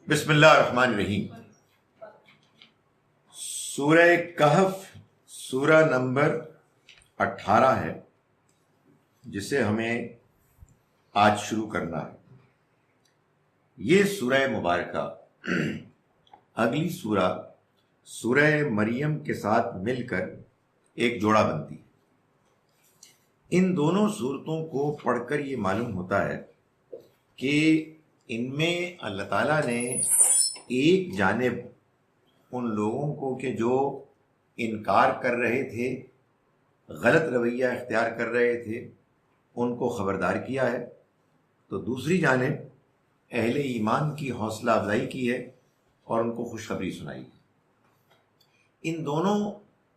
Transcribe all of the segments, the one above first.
بسم اللہ الرحمن الرحیم۔ سورہ کہف سورہ نمبر 18 ہے جسے ہمیں آج شروع کرنا ہے۔ یہ سورہ مبارکہ اگلی سورہ مریم کے ساتھ مل کر ایک جوڑا بنتی ہے۔ ان دونوں صورتوں کو پڑھ کر یہ معلوم ہوتا ہے کہ ان میں اللہ تعالیٰ نے ایک جانب ان لوگوں کو کہ جو انکار کر رہے تھے، غلط رویہ اختیار کر رہے تھے، ان کو خبردار کیا ہے، تو دوسری جانب اہل ایمان کی حوصلہ افزائی کی ہے اور ان کو خوشخبری سنائی ہے۔ ان دونوں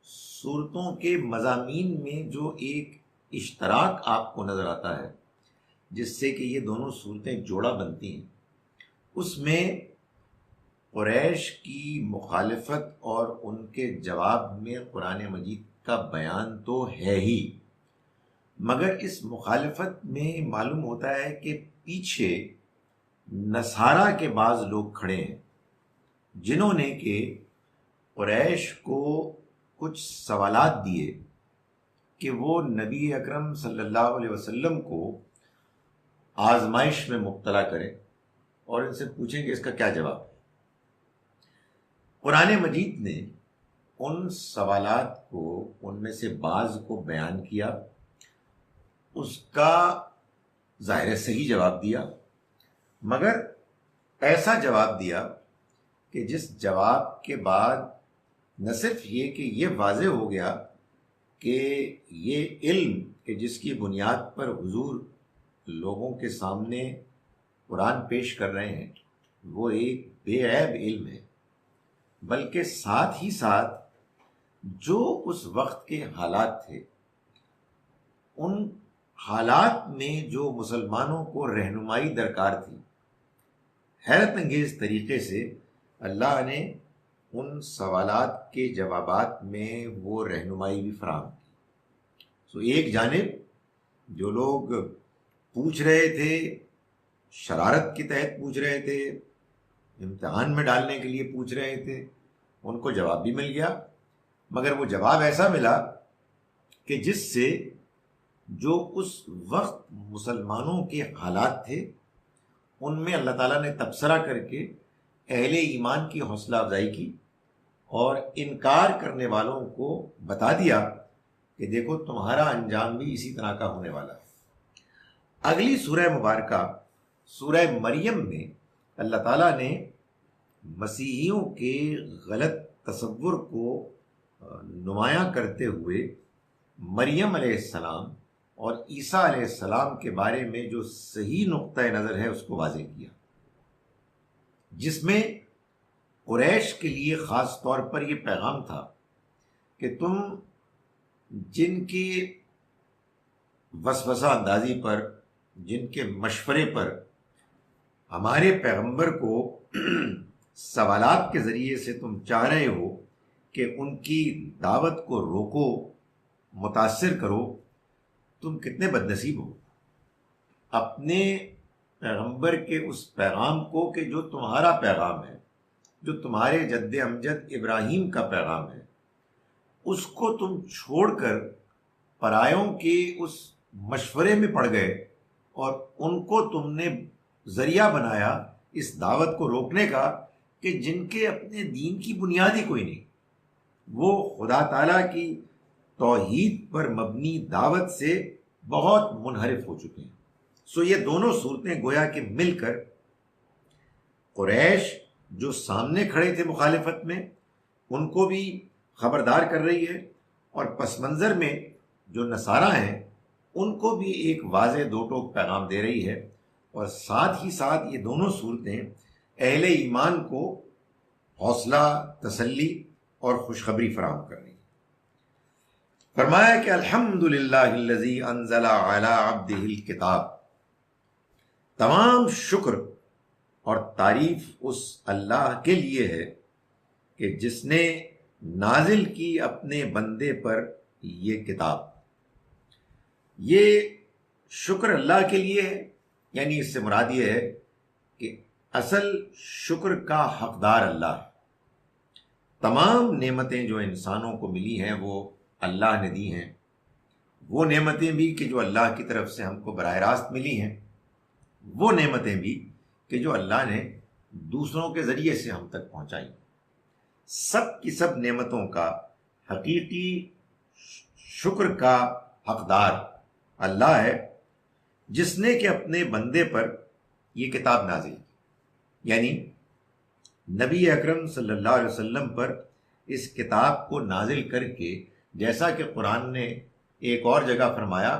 صورتوں کے مضامین میں جو ایک اشتراک آپ کو نظر آتا ہے جس سے کہ یہ دونوں صورتیں جوڑا بنتی ہیں، اس میں قریش کی مخالفت اور ان کے جواب میں قرآن مجید کا بیان تو ہے ہی، مگر اس مخالفت میں معلوم ہوتا ہے کہ پیچھے نصارہ کے بعض لوگ کھڑے ہیں جنہوں نے کہ قریش کو کچھ سوالات دیے کہ وہ نبی اکرم صلی اللہ علیہ وسلم کو آزمائش میں مبتلا کریں اور ان سے پوچھیں کہ اس کا کیا جواب ہے۔ قرآن مجید نے ان سوالات کو، ان میں سے بعض کو بیان کیا، اس کا ظاہر صحیح جواب دیا، مگر ایسا جواب دیا کہ جس جواب کے بعد نہ صرف یہ کہ یہ واضح ہو گیا کہ یہ علم کہ جس کی بنیاد پر حضور لوگوں کے سامنے قرآن پیش کر رہے ہیں وہ ایک بے عیب علم ہے، بلکہ ساتھ ہی ساتھ جو اس وقت کے حالات تھے، ان حالات میں جو مسلمانوں کو رہنمائی درکار تھی، حیرت انگیز طریقے سے اللہ نے ان سوالات کے جوابات میں وہ رہنمائی بھی فراہم کی۔ ایک جانب جو لوگ پوچھ رہے تھے، شرارت کے تحت پوچھ رہے تھے، امتحان میں ڈالنے کے لیے پوچھ رہے تھے، ان کو جواب بھی مل گیا، مگر وہ جواب ایسا ملا کہ جس سے جو اس وقت مسلمانوں کے حالات تھے ان میں اللہ تعالیٰ نے تبصرہ کر کے اہل ایمان کی حوصلہ افزائی کی اور انکار کرنے والوں کو بتا دیا کہ دیکھو تمہارا انجام بھی اسی طرح کا ہونے والا ہے۔ اگلی سورہ مبارکہ سورہ مریم میں اللہ تعالیٰ نے مسیحیوں کے غلط تصور کو نمایاں کرتے ہوئے مریم علیہ السلام اور عیسیٰ علیہ السلام کے بارے میں جو صحیح نقطۂ نظر ہے اس کو واضح کیا، جس میں قریش کے لیے خاص طور پر یہ پیغام تھا کہ تم جن کی وسوسہ اندازی پر، جن کے مشورے پر ہمارے پیغمبر کو سوالات کے ذریعے سے تم چاہ رہے ہو کہ ان کی دعوت کو روکو، متاثر کرو، تم کتنے بد نصیب ہو۔ اپنے پیغمبر کے اس پیغام کو کہ جو تمہارا پیغام ہے، جو تمہارے جد امجد ابراہیم کا پیغام ہے، اس کو تم چھوڑ کر پرایوں کے اس مشورے میں پڑ گئے اور ان کو تم نے ذریعہ بنایا اس دعوت کو روکنے کا کہ جن کے اپنے دین کی بنیاد ہی کوئی نہیں، وہ خدا تعالیٰ کی توحید پر مبنی دعوت سے بہت منحرف ہو چکے ہیں۔ یہ دونوں صورتیں گویا کہ مل کر قریش جو سامنے کھڑے تھے مخالفت میں ان کو بھی خبردار کر رہی ہے، اور پس منظر میں جو نصارہ ہیں ان کو بھی ایک واضح دو ٹوک پیغام دے رہی ہے، اور ساتھ ہی ساتھ یہ دونوں صورتیں اہل ایمان کو حوصلہ، تسلی اور خوشخبری فراہم کر رہی ہیں۔ فرمایا کہ الحمدللہ الذی انزل علی عبدہ الکتاب، تمام شکر اور تعریف اس اللہ کے لیے ہے کہ جس نے نازل کی اپنے بندے پر یہ کتاب۔ یہ شکر اللہ کے لیے ہے، یعنی اس سے مراد یہ ہے کہ اصل شکر کا حقدار اللہ ہے۔ تمام نعمتیں جو انسانوں کو ملی ہیں وہ اللہ نے دی ہیں، وہ نعمتیں بھی کہ جو اللہ کی طرف سے ہم کو براہ راست ملی ہیں، وہ نعمتیں بھی کہ جو اللہ نے دوسروں کے ذریعے سے ہم تک پہنچائیں۔ سب کی سب نعمتوں کا حقیقی شکر کا حقدار اللہ ہے، جس نے کہ اپنے بندے پر یہ کتاب نازل کی، یعنی نبی اکرم صلی اللہ علیہ وسلم پر اس کتاب کو نازل کر کے، جیسا کہ قرآن نے ایک اور جگہ فرمایا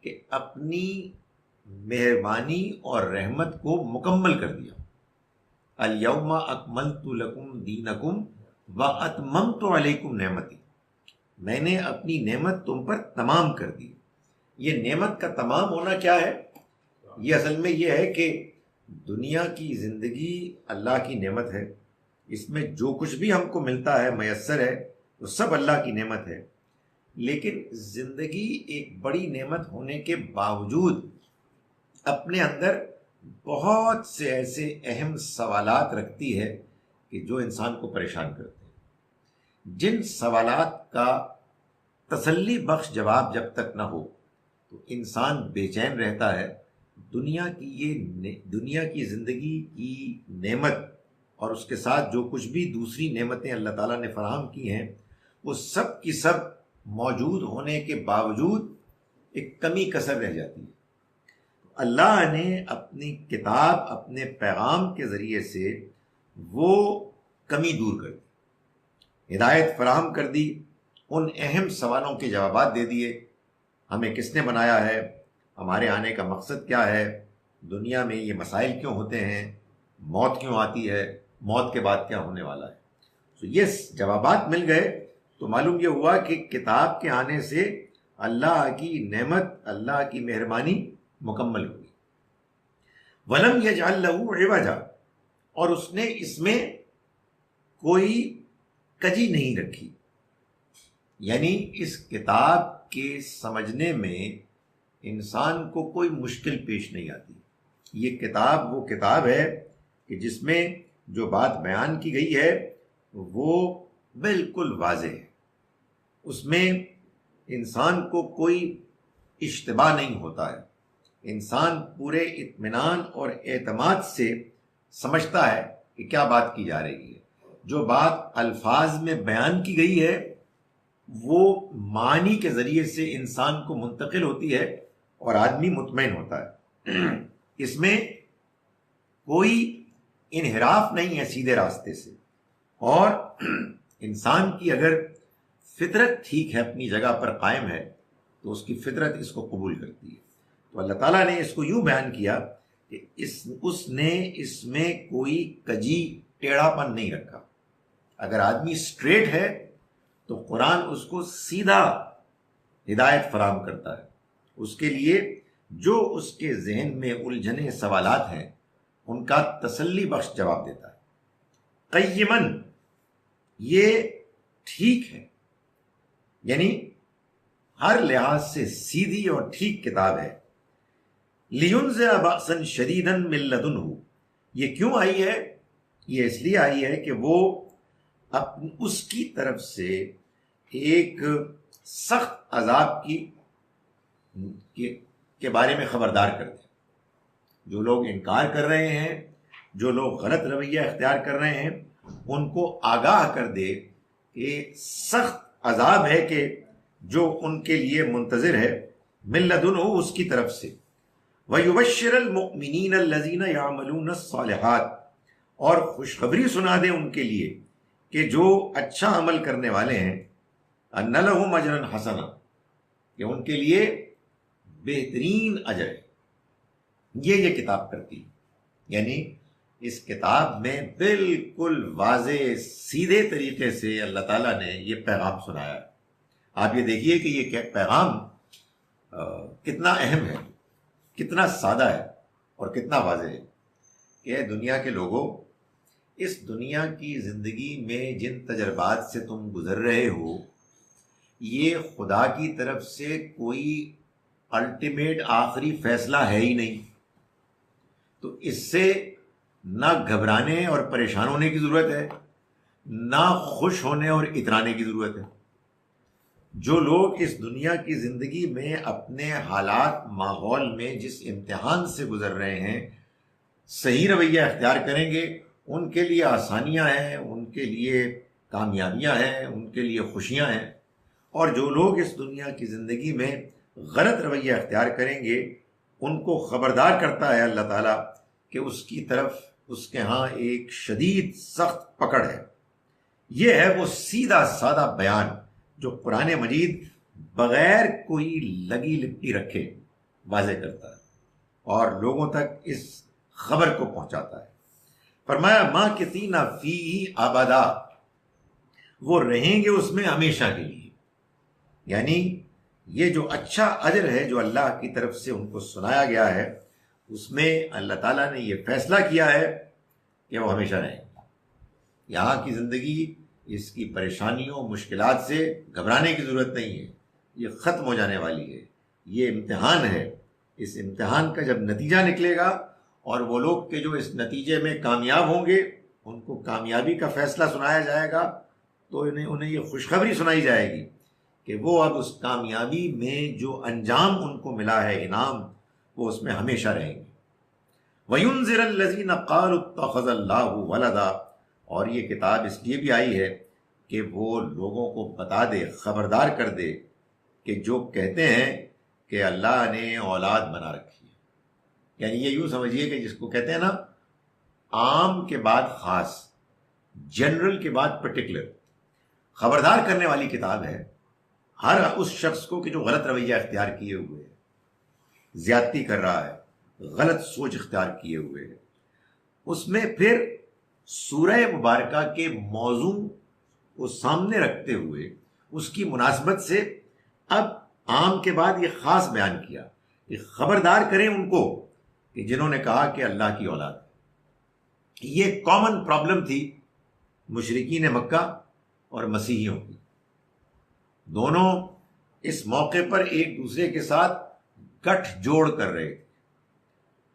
کہ اپنی مہربانی اور رحمت کو مکمل کر دیا۔ الیوم اکملت لکم دینکم واتممت علیکم نعمتی، میں نے اپنی نعمت تم پر تمام کر دی۔ یہ نعمت کا تمام ہونا کیا ہے؟ یہ اصل میں یہ ہے کہ دنیا کی زندگی اللہ کی نعمت ہے، اس میں جو کچھ بھی ہم کو ملتا ہے میسر ہے وہ سب اللہ کی نعمت ہے، لیکن زندگی ایک بڑی نعمت ہونے کے باوجود اپنے اندر بہت سے ایسے اہم سوالات رکھتی ہے کہ جو انسان کو پریشان کرتے ہیں۔ جن سوالات کا تسلی بخش جواب جب تک نہ ہو تو انسان بے چین رہتا ہے۔ دنیا کی زندگی کی نعمت اور اس کے ساتھ جو کچھ بھی دوسری نعمتیں اللہ تعالیٰ نے فراہم کی ہیں وہ سب کی سب موجود ہونے کے باوجود ایک کمی کسر رہ جاتی ہے۔ اللہ نے اپنی کتاب، اپنے پیغام کے ذریعے سے وہ کمی دور کر دی، ہدایت فراہم کر دی، ان اہم سوالوں کے جوابات دے دیے۔ ہمیں کس نے بنایا ہے؟ ہمارے آنے کا مقصد کیا ہے؟ دنیا میں یہ مسائل کیوں ہوتے ہیں؟ موت کیوں آتی ہے؟ موت کے بعد کیا ہونے والا ہے؟ تو یہ جوابات مل گئے تو معلوم یہ ہوا کہ کتاب کے آنے سے اللہ کی نعمت، اللہ کی مہربانی مکمل ہوئی۔ وَلَمْ يَجْعَلْ لَهُ عِوَجًا، اور اس نے اس میں کوئی کجی نہیں رکھی، یعنی اس کتاب کے سمجھنے میں انسان کو کوئی مشکل پیش نہیں آتی۔ یہ کتاب وہ کتاب ہے کہ جس میں جو بات بیان کی گئی ہے وہ بالکل واضح ہے، اس میں انسان کو کوئی اشتباہ نہیں ہوتا ہے، انسان پورے اطمینان اور اعتماد سے سمجھتا ہے کہ کیا بات کی جا رہی ہے۔ جو بات الفاظ میں بیان کی گئی ہے وہ معنی کے ذریعے سے انسان کو منتقل ہوتی ہے اور آدمی مطمئن ہوتا ہے۔ اس میں کوئی انحراف نہیں ہے سیدھے راستے سے، اور انسان کی اگر فطرت ٹھیک ہے، اپنی جگہ پر قائم ہے، تو اس کی فطرت اس کو قبول کرتی ہے۔ تو اللہ تعالیٰ نے اس کو یوں بیان کیا کہ اس نے اس میں کوئی کجی ٹیڑھا پن نہیں رکھا۔ اگر آدمی اسٹریٹ ہے تو قرآن اس کو سیدھا ہدایت فراہم کرتا ہے، اس کے لیے جو اس کے ذہن میں الجھنے سوالات ہیں ان کا تسلی بخش جواب دیتا ہے۔ قیمن، یہ ٹھیک ہے، یعنی ہر لحاظ سے سیدھی اور ٹھیک کتاب ہے۔ لِيُنذِرَ بَأْسًا شَدِيدًا مِّن لَّدُنْهُ، یہ کیوں آئی ہے؟ یہ اس لیے آئی ہے کہ وہ اس کی طرف سے ایک سخت عذاب کے بارے میں خبردار کر دے۔ جو لوگ انکار کر رہے ہیں، جو لوگ غلط رویہ اختیار کر رہے ہیں، ان کو آگاہ کر دے کہ سخت عذاب ہے کہ جو ان کے لیے منتظر ہے، مِن لَّدُنْهُ، اس کی طرف سے۔ وَيُبَشِّرَ الْمُؤْمِنِينَ الَّذِينَ يَعْمَلُونَ الصَّالِحَاتِ، اور خوشخبری سنا دے ان کے لیے کہ جو اچھا عمل کرنے والے ہیں، أَنَّ لَهُمْ أَجْرًا حَسَنًا، کہ ان کے لیے بہترین اجر ہے۔ یہ کتاب کرتی ہے، یعنی اس کتاب میں بالکل واضح سیدھے طریقے سے اللہ تعالیٰ نے یہ پیغام سنایا ہے۔ آپ یہ دیکھیے کہ یہ پیغام کتنا اہم ہے، کتنا سادہ ہے اور کتنا واضح ہے کہ دنیا کے لوگوں، اس دنیا کی زندگی میں جن تجربات سے تم گزر رہے ہو، یہ خدا کی طرف سے کوئی الٹیمیٹ آخری فیصلہ ہے ہی نہیں۔ تو اس سے نہ گھبرانے اور پریشان ہونے کی ضرورت ہے، نہ خوش ہونے اور اترانے کی ضرورت ہے۔ جو لوگ اس دنیا کی زندگی میں اپنے حالات ماحول میں جس امتحان سے گزر رہے ہیں صحیح رویہ اختیار کریں گے، ان کے لیے آسانیاں ہیں، ان کے لیے کامیابیاں ہیں، ان کے لیے خوشیاں ہیں۔ اور جو لوگ اس دنیا کی زندگی میں غلط رویہ اختیار کریں گے، ان کو خبردار کرتا ہے اللہ تعالیٰ کہ اس کی طرف اس کے ہاں ایک شدید سخت پکڑ ہے۔ یہ ہے وہ سیدھا سادہ بیان جو قرآن مجید بغیر کوئی لگی لپٹی رکھے واضح کرتا ہے اور لوگوں تک اس خبر کو پہنچاتا ہے۔ فرمایا ماں کتینا فی ابدا، وہ رہیں گے اس میں ہمیشہ کے لیے۔ یعنی یہ جو اچھا اجر ہے جو اللہ کی طرف سے ان کو سنایا گیا ہے، اس میں اللہ تعالیٰ نے یہ فیصلہ کیا ہے کہ وہ ہمیشہ رہیں گے۔ یہاں کی زندگی، اس کی پریشانیوں مشکلات سے گھبرانے کی ضرورت نہیں ہے، یہ ختم ہو جانے والی ہے، یہ امتحان ہے۔ اس امتحان کا جب نتیجہ نکلے گا اور وہ لوگ کہ جو اس نتیجے میں کامیاب ہوں گے، ان کو کامیابی کا فیصلہ سنایا جائے گا، تو انہیں یہ خوشخبری سنائی جائے گی کہ وہ اب اس کامیابی میں جو انجام ان کو ملا ہے، انعام، وہ اس میں ہمیشہ رہیں گے۔ وَيُنذِرَ الَّذِينَ قَالُوا اتَّخَذَ اللَّهُ وَلَدًا، اور یہ کتاب اس لیے بھی آئی ہے کہ وہ لوگوں کو بتا دے، خبردار کر دے کہ جو کہتے ہیں کہ اللہ نے اولاد بنا رکھی ہے۔ یعنی یہ یوں سمجھیے کہ جس کو کہتے ہیں نا عام کے بعد خاص، جنرل کے بعد پرٹیکولر، خبردار کرنے والی کتاب ہے ہر اس شخص کو کہ جو غلط رویہ اختیار کیے ہوئے ہے، زیادتی کر رہا ہے، غلط سوچ اختیار کیے ہوئے ہے۔ اس میں پھر سورہ مبارکہ کے موضوع کو سامنے رکھتے ہوئے اس کی مناسبت سے اب عام کے بعد یہ خاص بیان کیا کہ خبردار کریں ان کو کہ جنہوں نے کہا کہ اللہ کی اولاد ہے۔ یہ کامن پرابلم تھی مشرکین مکہ اور مسیحیوں کی، دونوں اس موقع پر ایک دوسرے کے ساتھ گٹھ جوڑ کر رہے تھے۔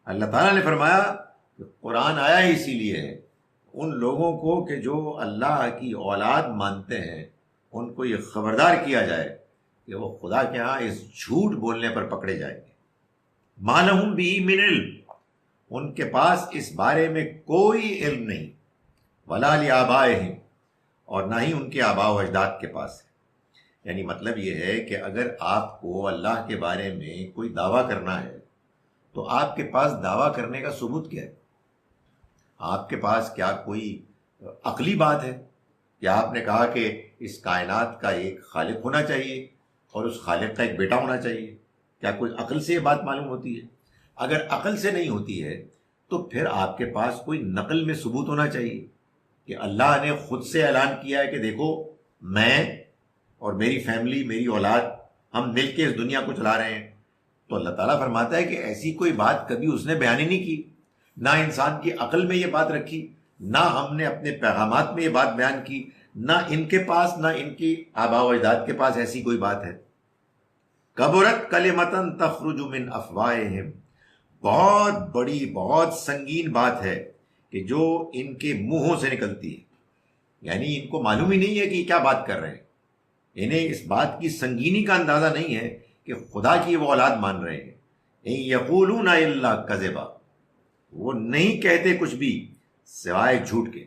اللہ تعالیٰ نے فرمایا کہ قرآن آیا ہی اسی لیے ہے، ان لوگوں کو کہ جو اللہ کی اولاد مانتے ہیں ان کو یہ خبردار کیا جائے کہ وہ خدا کے ہاں اس جھوٹ بولنے پر پکڑے جائیں گے۔ مَا لَهُم بِهِ مِنْ عِلْم، ان کے پاس اس بارے میں کوئی علم نہیں، وَلَا لِآبَائِهِمْ، اور نہ ہی ان کے آباء و اجداد کے پاس ہے۔ یعنی مطلب یہ ہے کہ اگر آپ کو اللہ کے بارے میں کوئی دعویٰ کرنا ہے تو آپ کے پاس دعویٰ کرنے کا ثبوت کیا ہے؟ آپ کے پاس کیا کوئی عقلی بات ہے؟ یا آپ نے کہا کہ اس کائنات کا ایک خالق ہونا چاہیے اور اس خالق کا ایک بیٹا ہونا چاہیے؟ کیا کوئی عقل سے یہ بات معلوم ہوتی ہے؟ اگر عقل سے نہیں ہوتی ہے تو پھر آپ کے پاس کوئی نقل میں ثبوت ہونا چاہیے کہ اللہ نے خود سے اعلان کیا ہے کہ دیکھو میں اور میری فیملی، میری اولاد، ہم مل کے اس دنیا کو چلا رہے ہیں۔ تو اللہ تعالیٰ فرماتا ہے کہ ایسی کوئی بات کبھی اس نے بیان ہی نہیں کی، نہ انسان کی عقل میں یہ بات رکھی، نہ ہم نے اپنے پیغامات میں یہ بات بیان کی، نہ ان کے پاس، نہ ان کی آباء و اجداد کے پاس ایسی کوئی بات ہے۔ کبرت کلمتن تخرج من افواہہم، بہت بڑی، بہت سنگین بات ہے کہ جو ان کے منہوں سے نکلتی ہے۔ یعنی ان کو معلوم ہی نہیں ہے کہ یہ کیا بات کر رہے ہیں، انہیں اس بات کی سنگینی کا اندازہ نہیں ہے کہ خدا کی وہ اولاد مان رہے ہیں۔ ان یقولون الا کذبا، وہ نہیں کہتے کچھ بھی سوائے جھوٹ کے،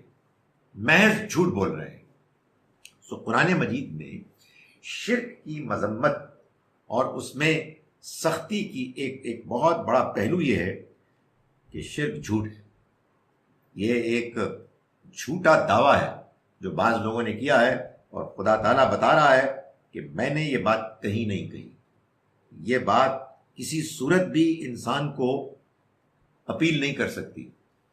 محض جھوٹ بول رہے ہیں۔ سو قرآن مجید میں شرک کی مذمت اور اس میں سختی کی ایک بہت بڑا پہلو یہ ہے کہ شرک جھوٹ ہے۔ یہ ایک جھوٹا دعویٰ ہے جو بعض لوگوں نے کیا ہے، اور خدا تعالیٰ بتا رہا ہے کہ میں نے یہ بات کہیں نہیں کہی۔ یہ بات کسی صورت بھی انسان کو اپیل نہیں کر سکتی،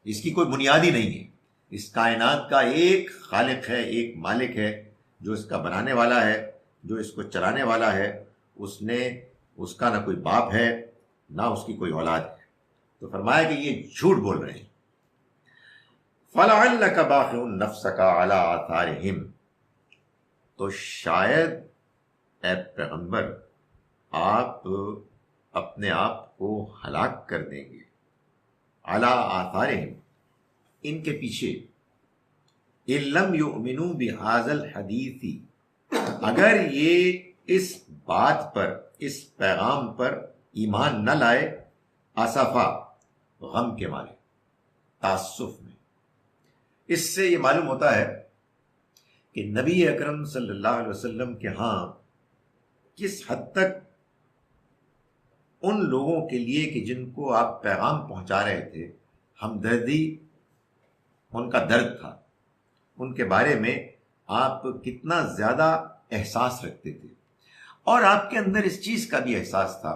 اس کی کوئی بنیاد ہی نہیں ہے۔ اس کائنات کا ایک خالق ہے، ایک مالک ہے جو اس کا بنانے والا ہے، جو اس کو چلانے والا ہے۔ اس کا نہ کوئی باپ ہے، نہ اس کی کوئی اولاد ہے۔ تو فرمایا کہ یہ جھوٹ بول رہے ہیں۔ فَلَعَلَّكَ بَاخِعٌ نَفْسَكَ عَلَىٰ آثَارِهِمْ، تو شاید اے پیغمبر آپ اپنے آپ کو ہلاک کر دیں گے، عَلَىٰ آثَارِهِمْ، ان کے پیچھے ان لم یؤمنوا بہذا الحدیث، اگر یہ اس بات پر، اس پیغام پر ایمان نہ لائے، اسفا، غم کے مارے، تعسف میں۔ اس سے یہ معلوم ہوتا ہے کہ نبی اکرم صلی اللہ علیہ وسلم کے ہاں کس حد تک ان لوگوں کے لیے کہ جن کو آپ پیغام پہنچا رہے تھے، ہمدردی، ان کا درد تھا، ان کے بارے میں آپ کتنا زیادہ احساس رکھتے تھے، اور آپ کے اندر اس چیز کا بھی احساس تھا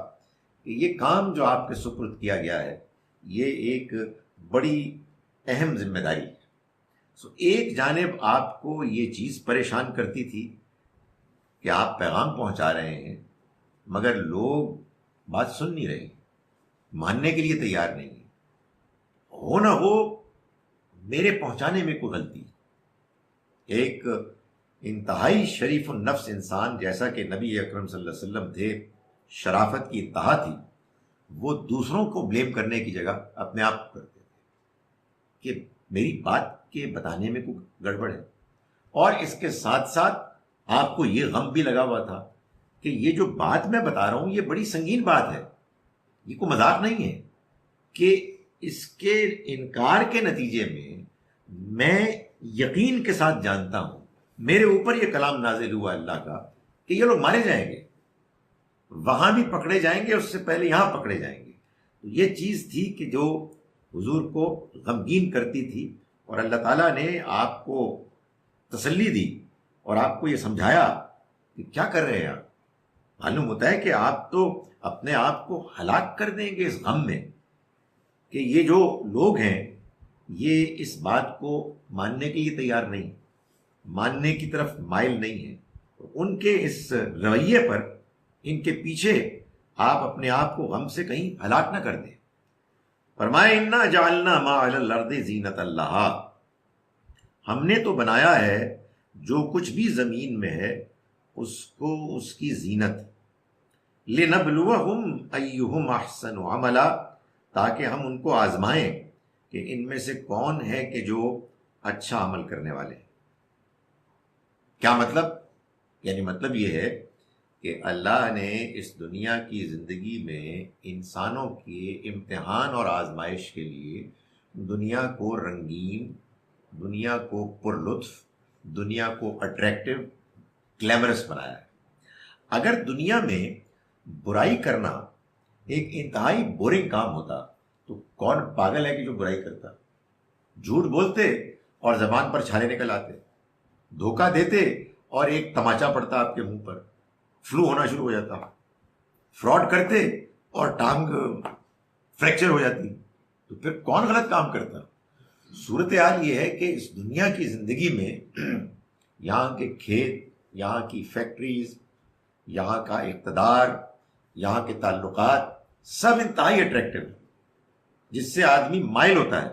کہ یہ کام جو آپ کے سپرد کیا گیا ہے یہ ایک بڑی اہم ذمہ داری ہے۔ ایک جانب آپ کو یہ چیز پریشان کرتی تھی کہ آپ پیغام پہنچا رہے ہیں مگر لوگ بات سن نہیں رہے، ماننے کے لیے تیار نہیں ہے، ہو نہ ہو میرے پہنچانے میں کوئی غلطی۔ ایک انتہائی شریف النفس انسان جیسا کہ نبی اکرم صلی اللہ علیہ وسلم تھے، شرافت کی انتہا تھی، وہ دوسروں کو بلیم کرنے کی جگہ اپنے آپ کو کرتے تھے کہ میری بات کے بتانے میں کوئی گڑبڑ ہے۔ اور اس کے ساتھ ساتھ آپ کو یہ غم بھی لگا ہوا تھا کہ یہ جو بات میں بتا رہا ہوں یہ بڑی سنگین بات ہے، یہ کوئی مذاق نہیں ہے، کہ اس کے انکار کے نتیجے میں یقین کے ساتھ جانتا ہوں میرے اوپر یہ کلام نازل ہوا اللہ کا کہ یہ لوگ مارے جائیں گے، وہاں بھی پکڑے جائیں گے، اس سے پہلے یہاں پکڑے جائیں گے۔ تو یہ چیز تھی کہ جو حضور کو غمگین کرتی تھی، اور اللہ تعالیٰ نے آپ کو تسلی دی اور آپ کو یہ سمجھایا کہ کیا کر رہے ہیں آپ، معلوم ہوتا ہے کہ آپ تو اپنے آپ کو ہلاک کر دیں گے اس غم میں کہ یہ جو لوگ ہیں یہ اس بات کو ماننے کے لیے تیار نہیں، ماننے کی طرف مائل نہیں ہیں، ان کے اس رویے پر، ان کے پیچھے آپ اپنے آپ کو غم سے کہیں ہلاک نہ کر دیں۔ فرمائے انا جعلنا ما علی الارض زینۃ لہا، ہم نے تو بنایا ہے جو کچھ بھی زمین میں ہے اس کو اس کی زینت، لنبلوہم ایہم احسن عملا، تاکہ ہم ان کو آزمائیں کہ ان میں سے کون ہے کہ جو اچھا عمل کرنے والے ہیں۔ کیا مطلب؟ یعنی مطلب یہ ہے کہ اللہ نے اس دنیا کی زندگی میں انسانوں کے امتحان اور آزمائش کے لیے دنیا کو رنگین، دنیا کو پر لطف، دنیا کو اٹریکٹیو، گلیمرس بنایا ہے۔ اگر دنیا میں برائی کرنا ایک انتہائی بورنگ کام ہوتا تو کون پاگل ہے کہ جو برائی کرتا؟ جھوٹ بولتے اور زبان پر چھالے نکل آتے، دھوکہ دیتے اور ایک تماچا پڑتا آپ کے منہ پر، فلو ہونا شروع ہو جاتا، فراڈ کرتے اور ٹانگ فریکچر ہو جاتی، تو پھر کون غلط کام کرتا؟ صورتحال یہ ہے کہ اس دنیا کی زندگی میں یہاں کے کھیت، یہاں کی فیکٹریز، یہاں کا اقتدار، یہاں کے تعلقات سب انتہائی اٹریکٹیو، جس سے آدمی مائل ہوتا ہے،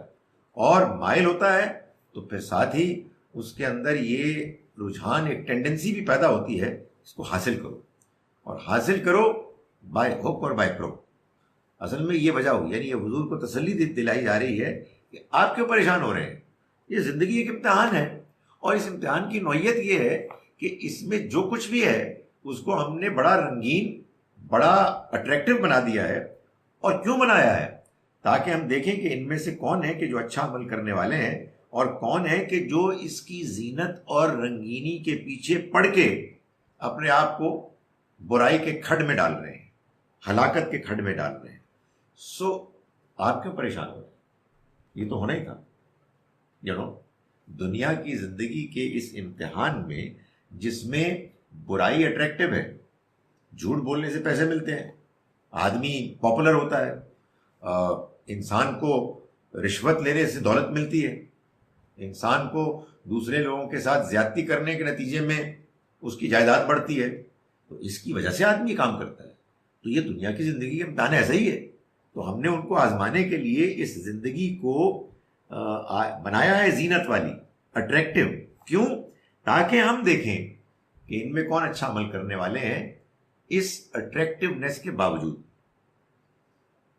اور مائل ہوتا ہے تو پھر ساتھ ہی اس کے اندر یہ رجحان، ایک ٹینڈنسی بھی پیدا ہوتی ہے اس کو حاصل کرو، اور حاصل کرو بائی ہوک اور بائی کروک۔ اصل میں یہ وجہ ہوئی، یعنی یہ حضور کو تسلی دلائی جا رہی ہے کہ آپ کیوں پریشان ہو رہے ہیں، یہ زندگی ایک امتحان ہے، اور اس امتحان کی نوعیت یہ ہے کہ اس میں جو کچھ بھی ہے اس کو ہم نے بڑا رنگین، بڑا اٹریکٹیو بنا دیا ہے۔ اور کیوں بنایا ہے؟ تاکہ ہم دیکھیں کہ ان میں سے کون ہے کہ جو اچھا عمل کرنے والے ہیں، اور کون ہے کہ جو اس کی زینت اور رنگینی کے پیچھے پڑ کے اپنے آپ کو برائی کے کھڈ میں ڈال رہے ہیں، ہلاکت کے کھڈ میں ڈال رہے ہیں۔ آپ کیوں پریشان ہو؟ یہ تو ہونا ہی تھا۔ دنیا کی زندگی کے اس امتحان میں، جس میں برائی اٹریکٹیو ہے، جھوٹ بولنے سے پیسے ملتے ہیں، آدمی پاپولر ہوتا ہے، انسان کو رشوت لینے سے دولت ملتی ہے، انسان کو دوسرے لوگوں کے ساتھ زیادتی کرنے کے نتیجے میں اس کی جائیداد بڑھتی ہے، تو اس کی وجہ سے آدمی کام کرتا ہے۔ تو یہ دنیا کی زندگی کا امتحان ایسا ہی ہے۔ تو ہم نے ان کو آزمانے کے لیے اس زندگی کو بنایا ہے زینت والی، اٹریکٹیو۔ کیوں؟ تاکہ ہم دیکھیں کہ ان میں کون اچھا عمل کرنے والے ہیں، اس اٹریکٹیونیس کے باوجود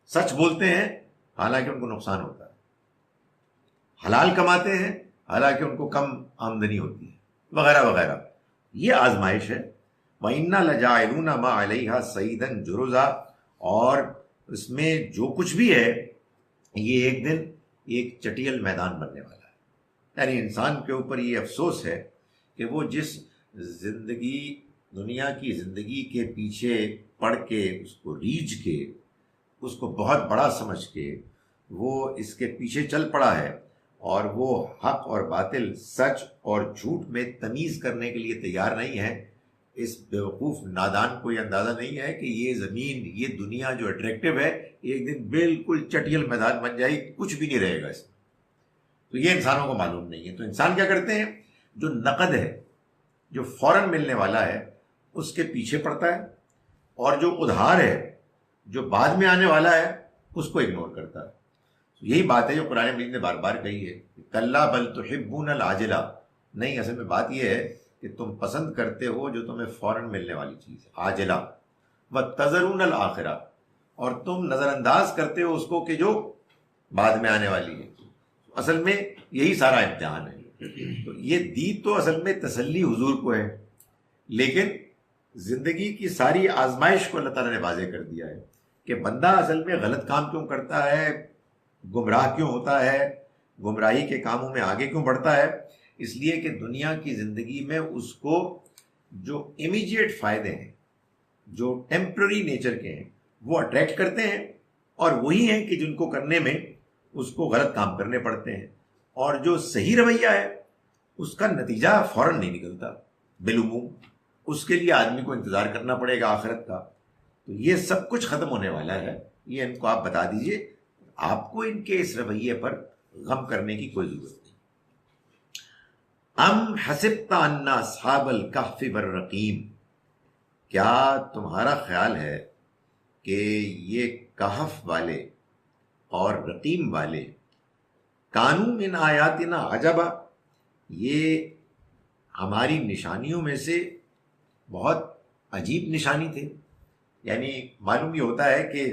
سچ بولتے ہیں حالانکہ ان کو نقصان ہوتا ہے، حلال کماتے ہیں حالانکہ ان کو کم آمدنی ہوتی ہے، وغیرہ وغیرہ. یہ آزمائش ہے. وَإِنَّا لَجَاعِلُونَ مَا عَلَيْهَا صَعِيدًا جُرُزًا، اور اس میں جو کچھ بھی ہے یہ ایک دن ایک چٹیل میدان بننے والا ہے. یعنی انسان کے اوپر یہ افسوس ہے کہ وہ جس زندگی، دنیا کی زندگی کے پیچھے پڑ کے، اس کو ریجھ کے، اس کو بہت بڑا سمجھ کے وہ اس کے پیچھے چل پڑا ہے، اور وہ حق اور باطل، سچ اور جھوٹ میں تمیز کرنے کے لیے تیار نہیں ہے. اس بیوقوف نادان کو یہ اندازہ نہیں ہے کہ یہ زمین، یہ دنیا جو اٹریکٹیو ہے، ایک دن بالکل چٹیل میدان بن جائے گی، کچھ بھی نہیں رہے گا اس میں. تو یہ انسانوں کو معلوم نہیں ہے. تو انسان کیا کرتے ہیں؟ جو نقد ہے، جو فوراً ملنے والا ہے، اس کے پیچھے پڑتا ہے، اور جو ادھار ہے، جو بعد میں آنے والا ہے، اس کو اگنور کرتا ہے. یہی بات ہے جو قرآن مجید نے بار بار کہی ہے، کلا بل تحبون العاجلہ. نہیں، اصل میں بات یہ ہے کہ تم پسند کرتے ہو جو تمہیں فوراً ملنے والی چیز ہے، عاجلہ. وتذرون الآخرہ، اور تم نظر انداز کرتے ہو اس کو کہ جو بعد میں آنے والی ہے. اصل میں یہی سارا امتحان ہے. تو یہ دی تو اصل میں تسلی حضور کو ہے، لیکن زندگی کی ساری آزمائش کو اللہ تعالیٰ نے واضح کر دیا ہے کہ بندہ اصل میں غلط کام کیوں کرتا ہے، گمراہ کیوں ہوتا ہے، گمراہی کے کاموں میں آگے کیوں بڑھتا ہے. اس لیے کہ دنیا کی زندگی میں اس کو جو امیجیٹ فائدے ہیں، جو ٹیمپرری نیچر کے ہیں، وہ اٹریکٹ کرتے ہیں، اور وہی ہیں کہ جن کو کرنے میں اس کو غلط کام کرنے پڑتے ہیں. اور جو صحیح رویہ ہے اس کا نتیجہ فوراً نہیں نکلتا بالعموم، اس کے لیے آدمی کو انتظار کرنا پڑے گا آخرت کا. تو یہ سب کچھ ختم ہونے والا ہے، یہ ان کو آپ بتا دیجئے. آپ کو ان کے اس رویے پر غم کرنے کی کوئی ضرورت نہیں. ام حسبت ان اصحاب الکہف والرقیم، کیا تمہارا خیال ہے کہ یہ کہف والے اور رقیم والے، کانوا من آیاتنا عجبا، یہ ہماری نشانیوں میں سے بہت عجیب نشانی تھے. یعنی معلوم یہ ہوتا ہے کہ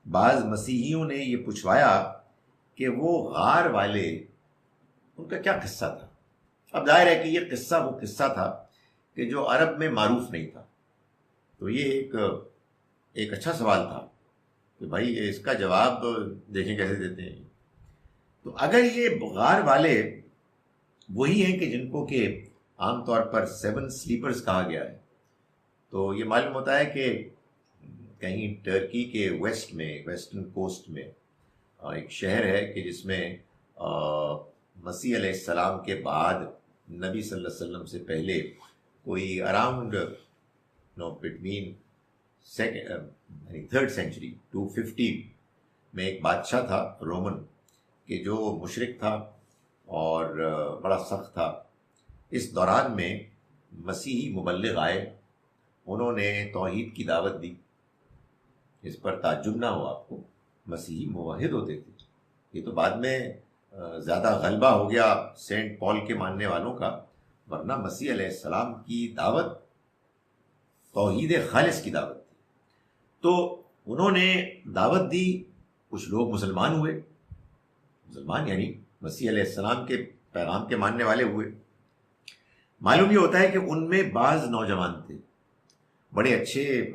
بعض مسیحیوں نے یہ پوچھوایا کہ وہ غار والے، ان کا کیا قصہ تھا. اب ظاہر ہے کہ یہ قصہ وہ قصہ تھا کہ جو عرب میں معروف نہیں تھا. تو یہ ایک اچھا سوال تھا کہ بھائی اس کا جواب دیکھیں کیسے دیتے ہیں. تو اگر یہ غار والے وہی ہیں کہ جن کو کہ عام طور پر 7 سلیپرز کہا گیا ہے، تو یہ معلوم ہوتا ہے کہ کہیں ٹرکی کے ویسٹ میں، ویسٹرن کوسٹ میں ایک شہر ہے کہ جس میں مسیح علیہ السلام کے بعد نبی صلی اللہ علیہ وسلم سے پہلے کوئی اراؤنڈ بٹوین 3rd سینچری 250 میں ایک بادشاہ تھا رومن، کہ جو مشرک تھا اور بڑا سخت تھا. اس دوران میں مسیحی مبلغ آئے، انہوں نے توحید کی دعوت دی. اس پر تعجب نہ ہو آپ کو، مسیحی موحد ہوتے تھے. یہ تو بعد میں زیادہ غلبہ ہو گیا سینٹ پال کے ماننے والوں کا، ورنہ مسیح علیہ السلام کی دعوت توحید خالص کی دعوت تھی. تو انہوں نے دعوت دی، کچھ لوگ مسلمان ہوئے، مسلمان یعنی مسیح علیہ السلام کے پیغام کے ماننے والے ہوئے. معلوم یہ ہوتا ہے کہ ان میں بعض نوجوان تھے، بڑے اچھے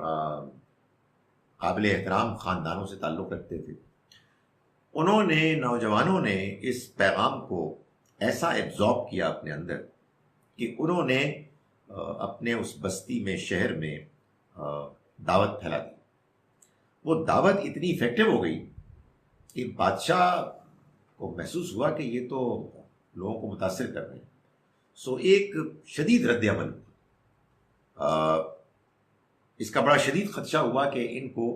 قابل احترام خاندانوں سے تعلق رکھتے تھے. نوجوانوں نے اس پیغام کو ایسا ایبزارب کیا اپنے اندر کہ انہوں نے اپنے اس بستی میں، شہر میں دعوت پھیلا دی. وہ دعوت اتنی افیکٹو ہو گئی کہ بادشاہ کو محسوس ہوا کہ یہ تو لوگوں کو متاثر کر رہے ہیں. سو ایک شدید رد عمل، اس کا بڑا شدید خدشہ ہوا کہ ان کو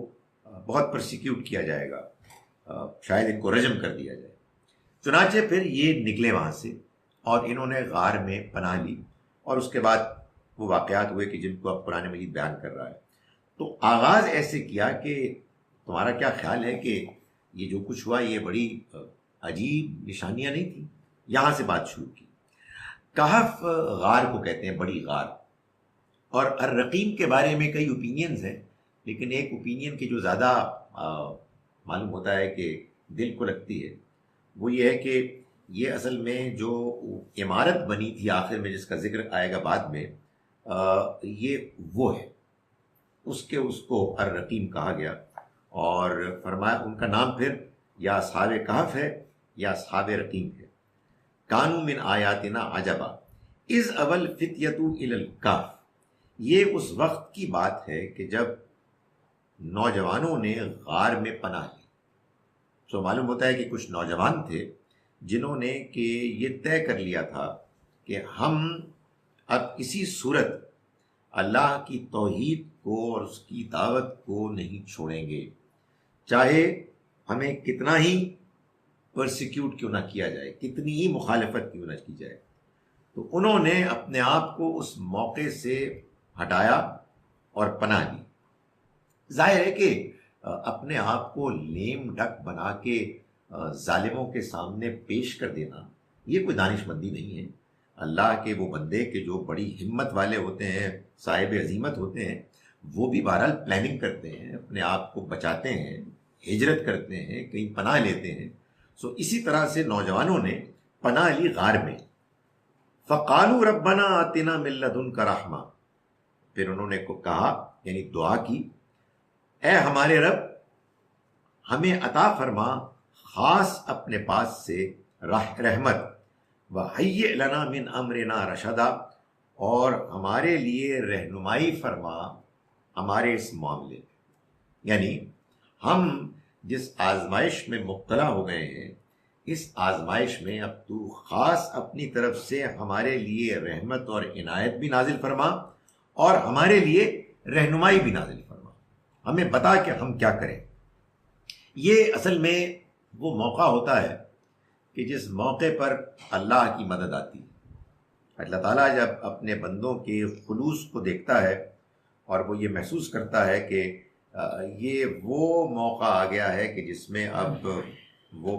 بہت پرسیکیوٹ کیا جائے گا، شاید ان کو رجم کر دیا جائے. چنانچہ پھر یہ نکلے وہاں سے اور انہوں نے غار میں پناہ لی، اور اس کے بعد وہ واقعات ہوئے کہ جن کو اب قرآن مجید بیان کر رہا ہے. تو آغاز ایسے کیا کہ تمہارا کیا خیال ہے کہ یہ جو کچھ ہوا یہ بڑی عجیب نشانیاں نہیں تھیں؟ یہاں سے بات شروع کی. کہف غار کو کہتے ہیں، بڑی غار. اور الرقیم کے بارے میں کئی اوپینینز ہیں، لیکن ایک اوپینین کی جو زیادہ معلوم ہوتا ہے کہ دل کو لگتی ہے، وہ یہ ہے کہ یہ اصل میں جو عمارت بنی تھی آخر میں، جس کا ذکر آئے گا بعد میں، یہ وہ ہے، اس کو الرقیم کہا گیا. اور فرمایا ان کا نام پھر یا اصحاب کہف ہے یا اصحاب رقیم ہے. کانوا من آیاتنا عجبا اذ اول فتیۃ الی الکہف. یہ اس وقت کی بات ہے کہ جب نوجوانوں نے غار میں پناہ لی. تو معلوم ہوتا ہے کہ کچھ نوجوان تھے جنہوں نے کہ یہ طے کر لیا تھا کہ ہم اب کسی صورت اللہ کی توحید کو اور اس کی دعوت کو نہیں چھوڑیں گے، چاہے ہمیں کتنا ہی پرسیکیوٹ کیوں نہ کیا جائے، کتنی ہی مخالفت کیوں نہ کی جائے. تو انہوں نے اپنے آپ کو اس موقع سے ہٹایا اور پناہ لی. ظاہر ہے کہ اپنے آپ کو لیم ڈک بنا کے ظالموں کے سامنے پیش کر دینا یہ کوئی دانش مندی نہیں ہے. اللہ کے وہ بندے کہ جو بڑی ہمت والے ہوتے ہیں، صاحب عزیمت ہوتے ہیں، وہ بھی بہرحال پلاننگ کرتے ہیں، اپنے آپ کو بچاتے ہیں، ہجرت کرتے ہیں، کہیں پناہ لیتے ہیں. سو اسی طرح سے نوجوانوں نے پناہ لی غار میں. فقالوا ربنا آتنا من لدنک رحمہ. پھر انہوں نے کہا، یعنی دعا کی، اے ہمارے رب ہمیں عطا فرما خاص اپنے پاس سے رحمت، وہیئ لنا من امرنا رشدا، اور ہمارے لیے رہنمائی فرما ہمارے اس معاملے میں. یعنی ہم جس آزمائش میں مبتلا ہو گئے ہیں، اس آزمائش میں اب تو خاص اپنی طرف سے ہمارے لیے رحمت اور عنایت بھی نازل فرما اور ہمارے لیے رہنمائی بھی نازل فرما، ہمیں بتا کہ ہم کیا کریں. یہ اصل میں وہ موقع ہوتا ہے کہ جس موقع پر اللہ کی مدد آتی ہے. اللہ تعالیٰ جب اپنے بندوں کے خلوص کو دیکھتا ہے اور وہ یہ محسوس کرتا ہے کہ یہ وہ موقع آ گیا ہے کہ جس میں اب وہ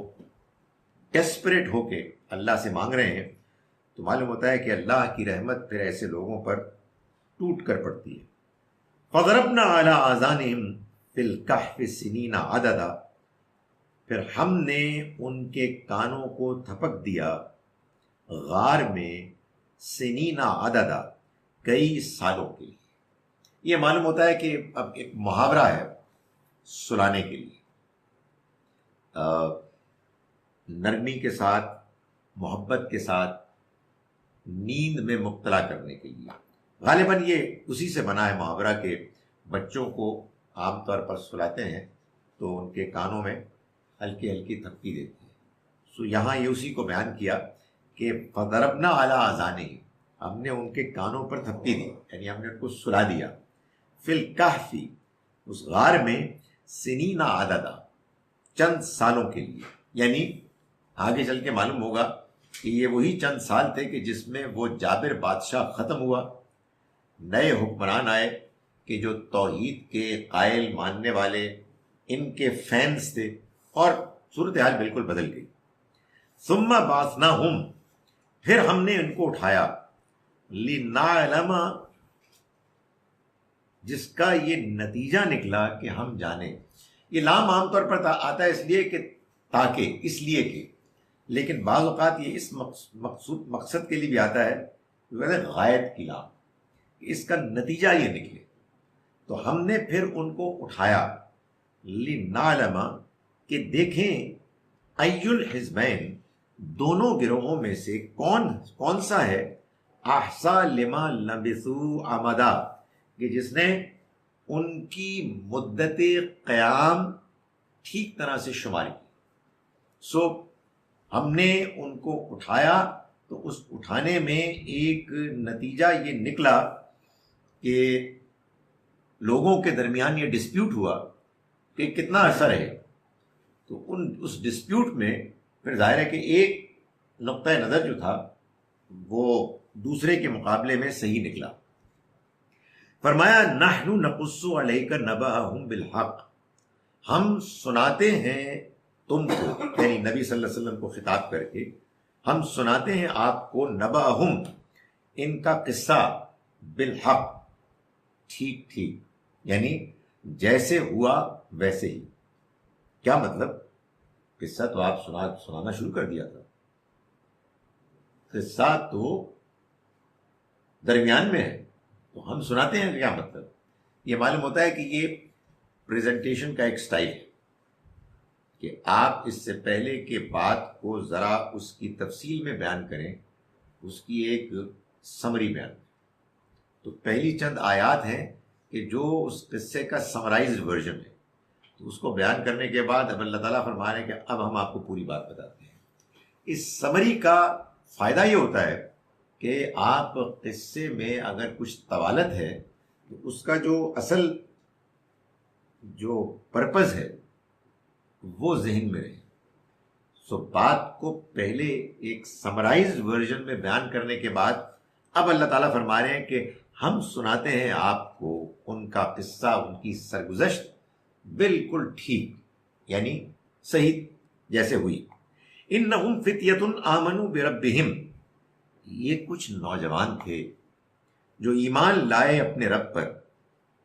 ڈیسپریٹ ہو کے اللہ سے مانگ رہے ہیں، تو معلوم ہوتا ہے کہ اللہ کی رحمت پھر ایسے لوگوں پر ٹوٹ کر پڑتی ہے. فضربنا علی آذانہم فی الکہف سنین عددا. پھر ہم نے ان کے کانوں کو تھپک دیا غار میں سنین عددا، کئی سالوں کے لیے. یہ معلوم ہوتا ہے کہ اب ایک محاورہ ہے سلانے کے لیے، نرمی کے ساتھ، محبت کے ساتھ، نیند میں مبتلا کرنے کے لیے. غالباً یہ اسی سے بنا ہے محاورہ کہ بچوں کو عام طور پر سلاتے ہیں تو ان کے کانوں میں ہلکی ہلکی تھپکی دیتی ہے. سو یہاں یہ اسی کو بیان کیا کہ فضربنا علی آذانہم، ہم نے ان کے کانوں پر تھپکی دی، یعنی ہم نے ان کو سلا دیا. فی الکہف، اس غار میں، سنین عددا، چند سالوں کے لیے. یعنی آگے چل کے معلوم ہوگا کہ یہ وہی چند سال تھے کہ جس میں وہ جابر بادشاہ ختم ہوا، نئے حکمران آئے کہ جو توحید کے قائل ماننے والے ان کے فینس تھے، اور صورتحال بالکل بدل گئی. ثم بعثناہم، پھر ہم نے ان کو اٹھایا، لنعلم، جس کا یہ نتیجہ نکلا کہ ہم جانیں. یہ لام عام طور پر آتا ہے اس لیے کہ تاکہ، اس لیے کہ، لیکن بعض اوقات یہ اس مقصد کے لیے بھی آتا ہے، غائب کی لام، اس کا نتیجہ یہ نکلے. تو ہم نے پھر ان کو اٹھایا، لنعلم، کہ دیکھیں، ای الحزبین، دونوں گروہوں میں سے کون سا ہے، احصیٰ لما لبثوا امدا، کہ جس نے ان کی مدت قیام ٹھیک طرح سے شماری کی. سو ہم نے ان کو اٹھایا تو اس اٹھانے میں ایک نتیجہ یہ نکلا کہ لوگوں کے درمیان یہ ڈسپیوٹ ہوا کہ کتنا عرصہ رہے. تو اس ڈسپیوٹ میں پھر ظاہر ہے کہ ایک نقطۂ نظر جو تھا وہ دوسرے کے مقابلے میں صحیح نکلا. فرمایا نحن نقص علیک نبأہم بالحق، ہم سناتے ہیں تم کو، یعنی نبی صلی اللہ علیہ وسلم کو خطاب کر کے ہم سناتے ہیں آپ کو، نبأہم، ان کا قصہ، بالحق، ٹھیک ٹھیک، یعنی جیسے ہوا ویسے ہی. کیا مطلب؟ قصہ تو آپ سنانا شروع کر دیا تھا، قصہ تو درمیان میں ہے، تو ہم سناتے ہیں کیا مطلب؟ یہ معلوم ہوتا ہے کہ یہ پریزنٹیشن کا ایک سٹائل ہے کہ آپ اس سے پہلے کہ بات کو ذرا اس کی تفصیل میں بیان کریں، اس کی ایک سمری بیان کریں۔ تو پہلی چند آیات ہیں کہ جو اس قصے کا سمرائزڈ ورژن ہے، تو اس کو بیان کرنے کے بعد اب اللہ تعالیٰ فرما رہے ہیں کہ اب ہم آپ کو پوری بات بتاتے ہیں۔ اس سمری کا فائدہ یہ ہوتا ہے کہ آپ قصے میں اگر کچھ طوالت ہے تو اس کا جو اصل جو پرپز ہے وہ ذہن میں رہے۔ سو بات کو پہلے ایک سمرائزڈ ورژن میں بیان کرنے کے بعد اب اللہ تعالیٰ فرما رہے ہیں کہ ہم سناتے ہیں آپ کو ان کا قصہ، ان کی سرگزشت بالکل ٹھیک، یعنی صحیح جیسے ہوئی۔ انہم فتیۃ آمنوا بربہم، یہ کچھ نوجوان تھے جو ایمان لائے اپنے رب پر،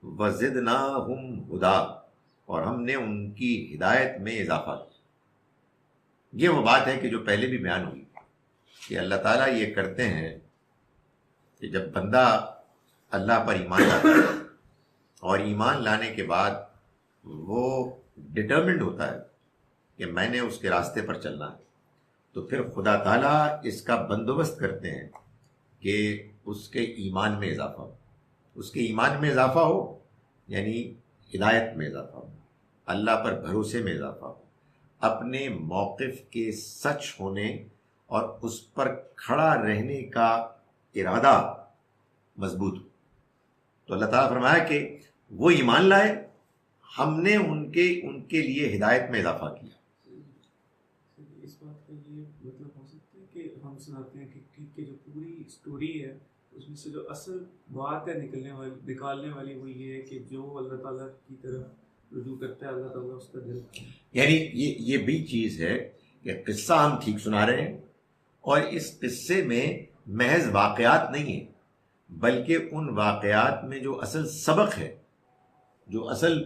وزدناہم ہدا، اور ہم نے ان کی ہدایت میں اضافہ کیا۔ یہ وہ بات ہے کہ جو پہلے بھی بیان ہوئی کہ اللہ تعالیٰ یہ کرتے ہیں کہ جب بندہ اللہ پر ایمان لاتا ہے اور ایمان لانے کے بعد وہ ڈٹرمنڈ ہوتا ہے کہ میں نے اس کے راستے پر چلنا ہے، تو پھر خدا تعالیٰ اس کا بندوبست کرتے ہیں کہ اس کے ایمان میں اضافہ ہو۔ اس کے ایمان میں اضافہ ہو یعنی ہدایت میں اضافہ ہو، اللہ پر بھروسے میں اضافہ ہو، اپنے موقف کے سچ ہونے اور اس پر کھڑا رہنے کا ارادہ مضبوط ہو۔ تو اللہ تعالیٰ فرمایا کہ وہ ایمان لائے، ہم نے ان کے لیے ہدایت میں اضافہ کیا۔ اس بات کا یہ مطلب ہو سکتا ہے کہ ہم سناتے ہیں کہ جو پوری سٹوری ہے اس میں سے جو اصل بات ہے نکالنے والی وہ یہ ہے کہ جو اللہ تعالیٰ کی طرف رجوع کرتا ہے اللہ تعالیٰ اس کا دل، یعنی یہ بھی چیز ہے کہ قصہ ہم ٹھیک سنا رہے ہیں، اور اس قصے میں محض واقعات نہیں ہیں بلکہ ان واقعات میں جو اصل سبق ہے، جو اصل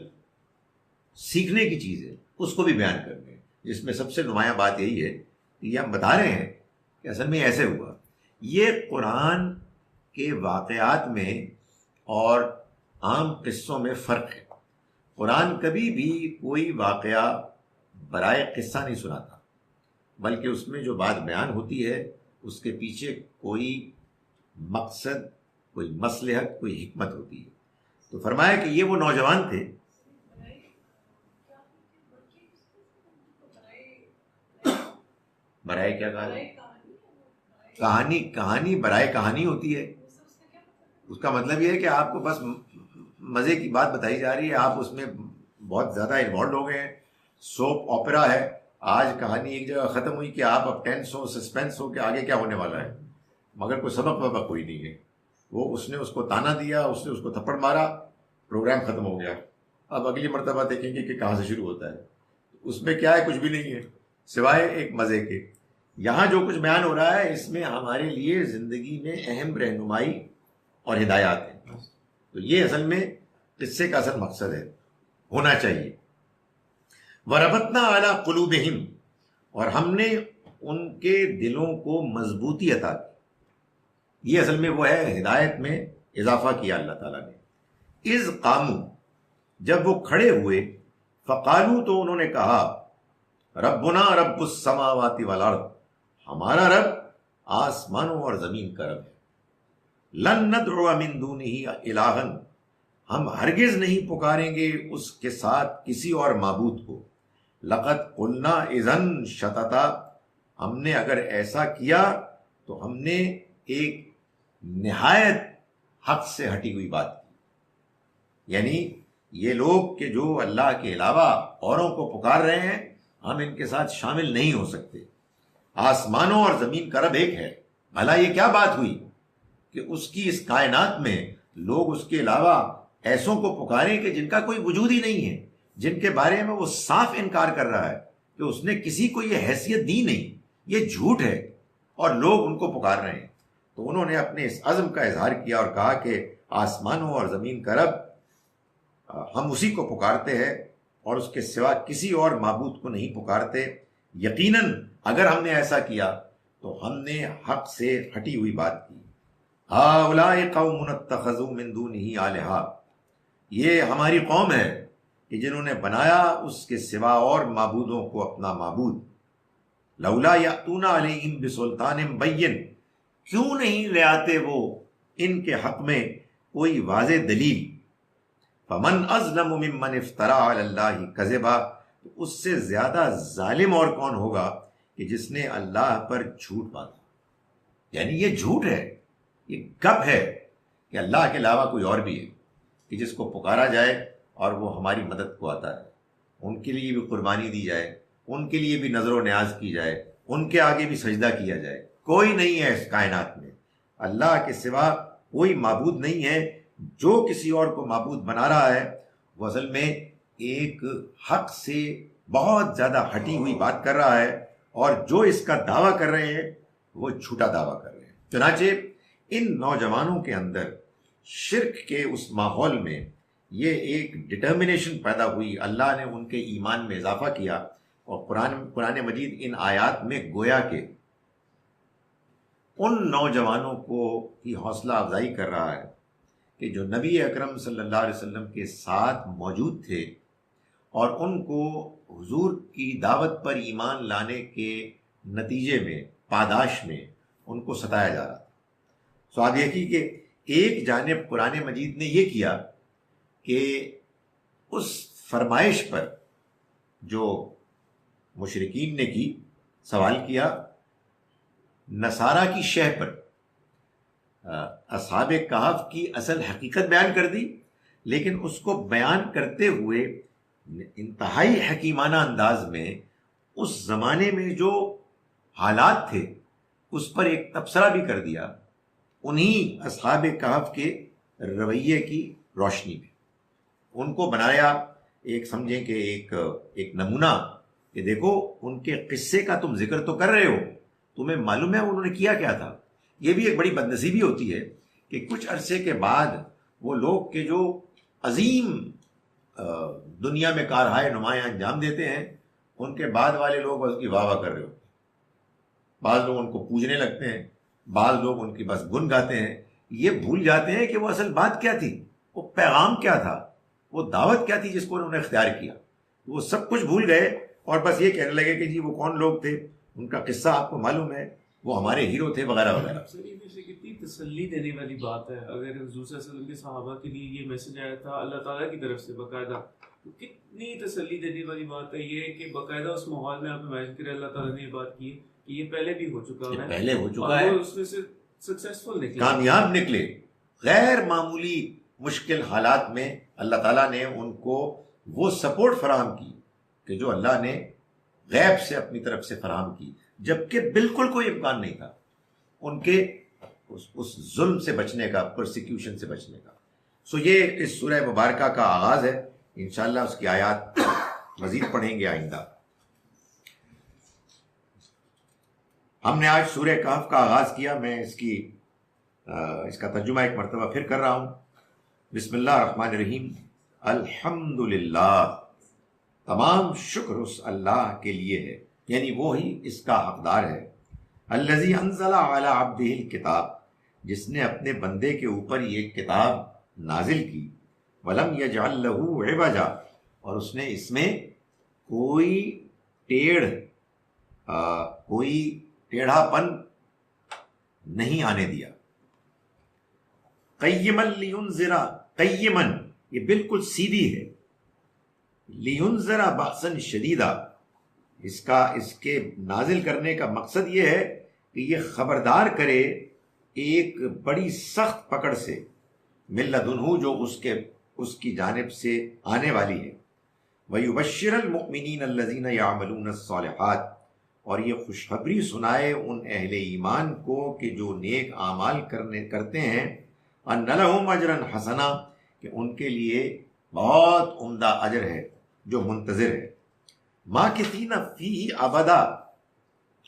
سیکھنے کی چیز ہے، اس کو بھی بیان کر رہے ہیں۔ جس میں سب سے نمایاں بات یہی ہے کہ یہ ہم بتا رہے ہیں کہ اصل میں ایسے ہوا۔ یہ قرآن کے واقعات میں اور عام قصوں میں فرق ہے۔ قرآن کبھی بھی کوئی واقعہ برائے قصہ نہیں سناتا، بلکہ اس میں جو بات بیان ہوتی ہے اس کے پیچھے کوئی مقصد، کوئی مصلحت، کوئی حکمت ہوتی ہے۔ تو فرمایا کہ یہ وہ نوجوان تھے۔ برائے کیا کہا؟ کہانی برائے کہانی ہوتی ہے۔ اس کا مطلب یہ ہے کہ آپ کو بس مزے کی بات بتائی جا رہی ہے، آپ اس میں بہت زیادہ انوالوڈ ہو گئے ہیں۔ سوپ اوپرا ہے، آج کہانی ایک جگہ ختم ہوئی کہ آپ اب ٹینس ہو، سسپینس ہو کہ آگے کیا ہونے والا ہے، مگر کوئی سبق وبق کوئی نہیں ہے۔ وہ اس نے اس کو تانا دیا، اس نے اس کو تھپڑ مارا، پروگرام ختم ہو گیا۔ اب اگلی مرتبہ دیکھیں گے کہ کہاں سے شروع ہوتا ہے۔ اس میں کیا ہے؟ کچھ بھی نہیں ہے سوائے ایک مزے کے۔ یہاں جو کچھ بیان ہو رہا ہے اس میں ہمارے لیے زندگی میں اہم رہنمائی اور ہدایات ہیں۔ تو یہ اصل میں قصے کا اصل مقصد ہے، ہونا چاہیے۔ وَرَبَطْنَا عَلَىٰ قُلُوبِهِمْ، اور ہم نے ان کے دلوں کو مضبوطی عطا کی۔ یہ اصل میں وہ ہے، ہدایت میں اضافہ کیا اللہ تعالیٰ نے۔ اِذْ قَامُوا، جب وہ کھڑے ہوئے، فَقَالُوا، تو انہوں نے کہا، رَبُّنَا رَبُّ السَّمَاوَاتِ وَالْأَرْضِ، ہمارا رب آسمانوں اور زمین کا رب ہے۔ لن ندعو من دونہ الہا، ہم ہرگز نہیں پکاریں گے اس کے ساتھ کسی اور معبود کو۔ لقد قلنا اذن شططا، ہم نے اگر ایسا کیا تو ہم نے ایک نہایت حق سے ہٹی ہوئی بات کی۔ یعنی یہ لوگ کہ جو اللہ کے علاوہ اوروں کو پکار رہے ہیں، ہم ان کے ساتھ شامل نہیں ہو سکتے۔ آسمانوں اور زمین کا رب ایک ہے۔ بھلا یہ کیا بات ہوئی کہ اس کی اس کائنات میں لوگ اس کے علاوہ ایسوں کو پکاریں کہ جن کا کوئی وجود ہی نہیں ہے، جن کے بارے میں وہ صاف انکار کر رہا ہے کہ اس نے کسی کو یہ حیثیت دی نہیں، یہ جھوٹ ہے، اور لوگ ان کو پکار رہے ہیں۔ تو انہوں نے اپنے اس عزم کا اظہار کیا اور کہا کہ آسمانوں اور زمین کا رب، ہم اسی کو پکارتے ہیں اور اس کے سوا کسی اور معبود کو نہیں پکارتے۔ یقیناً اگر ہم نے ایسا کیا تو ہم نے حق سے ہٹی ہوئی بات کی. ہؤلاء قوم اتخذوا من دونہ آلہۃ، یہ ہماری قوم ہے کہ جنہوں نے بنایا اس کے سوا اور معبودوں کو اپنا معبود. لولا یأتون علیہم بسلطان بین، کیوں نہیں لے آتے وہ ان کے حق میں کوئی واضح دلیل. فمن اظلم ممن افترى علی اللہ کذبا، تو اس سے زیادہ ظالم اور کون ہوگا کہ جس نے اللہ پر جھوٹ باندھا. یعنی یہ جھوٹ ہے، یہ گپ ہے کہ اللہ کے علاوہ کوئی اور بھی ہے کہ جس کو پکارا جائے اور وہ ہماری مدد کو آتا ہے، ان کے لیے بھی قربانی دی جائے، ان کے لیے بھی نظر و نیاز کی جائے، ان کے آگے بھی سجدہ کیا جائے. کوئی نہیں ہے اس کائنات میں، اللہ کے سوا کوئی معبود نہیں ہے. جو کسی اور کو معبود بنا رہا ہے وہ اصل میں ایک حق سے بہت زیادہ ہٹی ہوئی بات کر رہا ہے، اور جو اس کا دعویٰ کر رہے ہیں وہ جھوٹا دعویٰ کر رہے ہیں. چنانچہ ان نوجوانوں کے اندر شرک کے اس ماحول میں یہ ایک ڈٹرمنیشن پیدا ہوئی. اللہ نے ان کے ایمان میں اضافہ کیا، اور قرآن مجید ان آیات میں گویا کہ ان نوجوانوں کو ہی حوصلہ افزائی کر رہا ہے کہ جو نبی اکرم صلی اللہ علیہ وسلم کے ساتھ موجود تھے اور ان کو حضور کی دعوت پر ایمان لانے کے نتیجے میں، پاداش میں ان کو ستایا جا رہا تھا. سو آپ دیکھیے کہ ایک جانب قرآن مجید نے یہ کیا کہ اس فرمائش پر جو مشرکین نے کی، سوال کیا، نصارہ کی شہ پر اصحاب کہف کی اصل حقیقت بیان کر دی، لیکن اس کو بیان کرتے ہوئے انتہائی حکیمانہ انداز میں اس زمانے میں جو حالات تھے اس پر ایک تبصرہ بھی کر دیا، انہی اصحاب کہف کے رویے کی روشنی میں. ان کو بنایا ایک، سمجھیں کہ ایک نمونہ کہ دیکھو ان کے قصے کا تم ذکر تو کر رہے ہو، تمہیں معلوم ہے انہوں نے کیا کیا تھا. یہ بھی ایک بڑی بدنصیبی ہوتی ہے کہ کچھ عرصے کے بعد وہ لوگ کے جو عظیم دنیا میں کارہائے نمایاں انجام دیتے ہیں، ان کے بعد والے لوگ اس کی واہ واہ کر رہے ہو. بعض لوگ ان کو پوجنے لگتے ہیں، بعض لوگ ان کی بس گن گاتے ہیں. یہ بھول جاتے ہیں کہ وہ اصل بات کیا تھی، وہ پیغام کیا تھا، وہ دعوت کیا تھی جس کو انہوں نے اختیار کیا. وہ سب کچھ بھول گئے اور بس یہ کہنے لگے کہ جی وہ کون لوگ تھے، ان کا قصہ آپ کو معلوم ہے، وہ ہمارے ہیرو تھے وغیرہ وغیرہ. کتنی تسلی دینے والی بات ہے. اگر حضور صلی اللہ علیہ وسلم کے صحابہ کے لیے یہ میسج آیا تھا اللہ تعالیٰ کی طرف سے باقاعدہ، تو کتنی تسلی دینے والی بات ہے یہ کہ باقاعدہ اس ماحول میں آپ امیجن کریں اللہ تعالیٰ نے یہ بات کی کہ یہ پہلے بھی ہو چکا ہے، پہلے ہو چکا ہے، اس میں سے سکسیسفل نکلے، کامیاب نکلے. غیر معمولی مشکل حالات میں اللہ تعالیٰ نے ان کو وہ سپورٹ فراہم کی کہ جو اللہ نے غیب سے اپنی طرف سے فراہم کی، جبکہ بالکل کوئی امکان نہیں تھا ان کے اس ظلم سے بچنے کا، پرسیکیوشن سے بچنے کا. سو یہ اس سورہ مبارکہ کا آغاز ہے. انشاءاللہ اس کی آیات مزید پڑھیں گے آئندہ. ہم نے آج سورہ کہف کا آغاز کیا. میں اس کا ترجمہ ایک مرتبہ پھر کر رہا ہوں. بسم اللہ الرحمن الرحیم. الحمدللہ، تمام شکر اس اللہ کے لیے ہے، یعنی وہی اس کا حقدار ہے. الذی انزل علی عبدہ الکتاب، جس نے اپنے بندے کے اوپر یہ کتاب نازل کی. ولم یجعل لہ عوجا، اور اس نے اس میں کوئی ٹیڑھا پن نہیں آنے دیا. قیما لینذر، قیما یہ بالکل سیدھی ہے. لینذر بأسا شدیدا، اس کے نازل کرنے کا مقصد یہ ہے کہ یہ خبردار کرے ایک بڑی سخت پکڑ سے، من لدنہ، جو اس کی جانب سے آنے والی ہے. وَيُبَشِّرَ الْمُؤْمِنِينَ الَّذِينَ يَعْمَلُونَ الصَّالِحَاتِ، اور یہ خوشخبری سنائے ان اہل ایمان کو کہ جو نیک اعمال کرتے ہیں، أَنَّ لَهُمْ أَجْرًا حَسَنًا، کہ ان کے لیے بہت عمدہ اجر ہے جو منتظر ہے. ماکثین فیہ ابدا،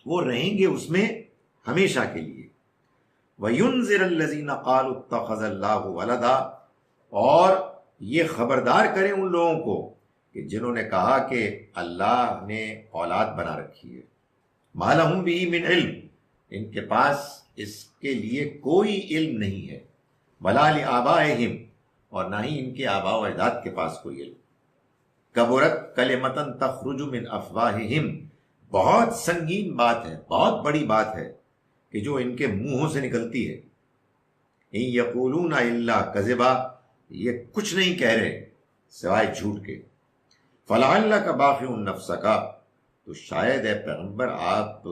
وہ رہیں گے اس میں ہمیشہ کے لیے. وَيُنذِرَ الَّذِينَ قَالُوا اتَّخَذَ اللَّهُ وَلَدًا، اور یہ خبردار کریں ان لوگوں کو کہ جنہوں نے کہا کہ اللہ نے اولاد بنا رکھی ہے. مَا لَهُم بِهِ مِنْ عِلْم، ان کے پاس اس کے لیے کوئی علم نہیں ہے، ولا لآبائہم، اور نہ ہی ان کے آباء و اجداد کے پاس کوئی علم۔ کبرت کلمۃ تخرج من افواہہم، بہت سنگین بات ہے، بہت بڑی بات ہے کہ جو ان کے منہوں سے نکلتی ہے۔ ان یقولون الا کذبا، یہ کچھ نہیں کہہ رہے سوائے جھوٹ کے۔ فلعلک باخع نفسک، تو شاید اے پیغمبر آپ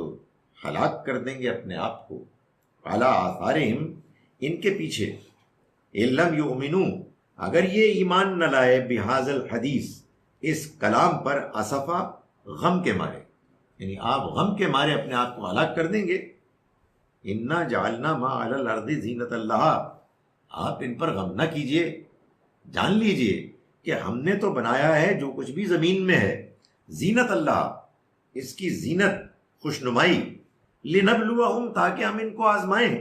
ہلاک کر دیں گے اپنے آپ کو، علی آثارہم، ان کے پیچھے، ان لم یؤمنوا، اگر یہ ایمان نہ لائے، بہذا الحدیث، اس کلام پر، اسفا، غم کے مارے، یعنی آپ غم کے مارے اپنے آپ کو ہلاک کر دیں گے۔ انا جعلنا ما علی الارض زینۃ لہا، آپ ان پر غم نہ کیجئے، جان لیجئے کہ ہم نے تو بنایا ہے جو کچھ بھی زمین میں ہے، زینت اللہ، اس کی زینت، خوشنمائی، لنبلوہم، تاکہ ہم ان کو آزمائیں،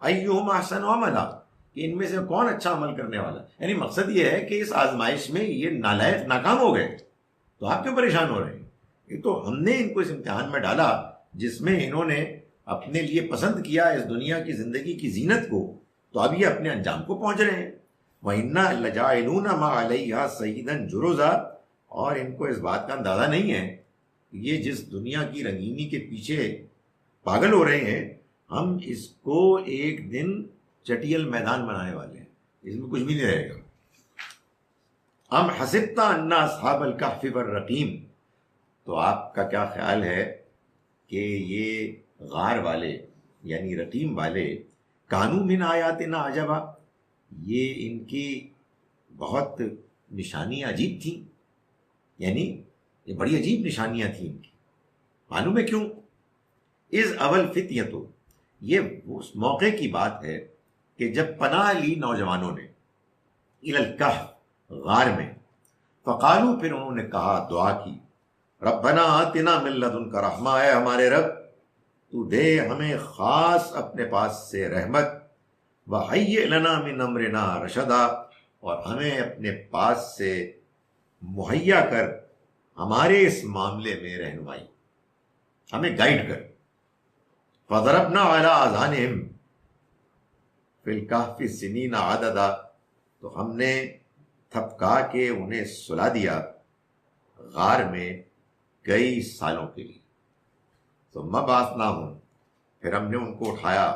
ایہم احسن عملا، کہ ان میں سے کون اچھا عمل کرنے والا، یعنی مقصد یہ ہے کہ اس آزمائش میں یہ نالائق ناکام ہو گئے تو آپ کیوں پریشان ہو رہے ہیں؟ یہ تو ہم نے ان کو اس امتحان میں ڈالا جس میں انہوں نے اپنے لیے پسند کیا اس دنیا کی زندگی کی زینت کو، تو اب یہ اپنے انجام کو پہنچ رہے ہیں۔ وَإِنَّا لَجَاعِلُونَ مَا عَلَيْهَا سَيِّدًا جُرُزًا، اور ان کو اس بات کا اندازہ نہیں ہے کہ یہ جس دنیا کی رنگینی کے پیچھے پاگل ہو رہے ہیں، ہم اس کو ایک دن چٹیل میدان بنانے والے ہیں، اس میں کچھ بھی نہیں رہے گا۔ ام حسبت ان اصحاب الکہف والرقیم، تو آپ کا کیا خیال ہے کہ یہ غار والے یعنی رقیم والے، کانوا من آیاتنا عجبا، یہ ان کی بہت نشانیاں عجیب تھیں، یعنی یہ بڑی عجیب نشانیاں تھیں ان کی، معلوم ہے کیوں؟ از اول فتیتو، یہ اس موقع کی بات ہے کہ جب پناہ لی نوجوانوں نے، الی الکہف، غار میں، فقالو، پھر انہوں نے کہا، دعا کی، ربنا آتنا من لدنک رحمہ، اے ہمارے رب تو دے ہمیں خاص اپنے پاس سے رحمت، وہیئ لنا من امرنا رشدا، اور ہمیں اپنے پاس سے مہیا کر ہمارے اس معاملے میں رہنمائی، ہمیں گائیڈ کر۔ فضربنا علی آذانہم فی الکہف سنین عددا، تو ہم نے تھپکا کے انہیں سلا دیا غار میں کئی سالوں کے لیے۔ ثم بعثناہم، پھر ہم نے ان کو اٹھایا،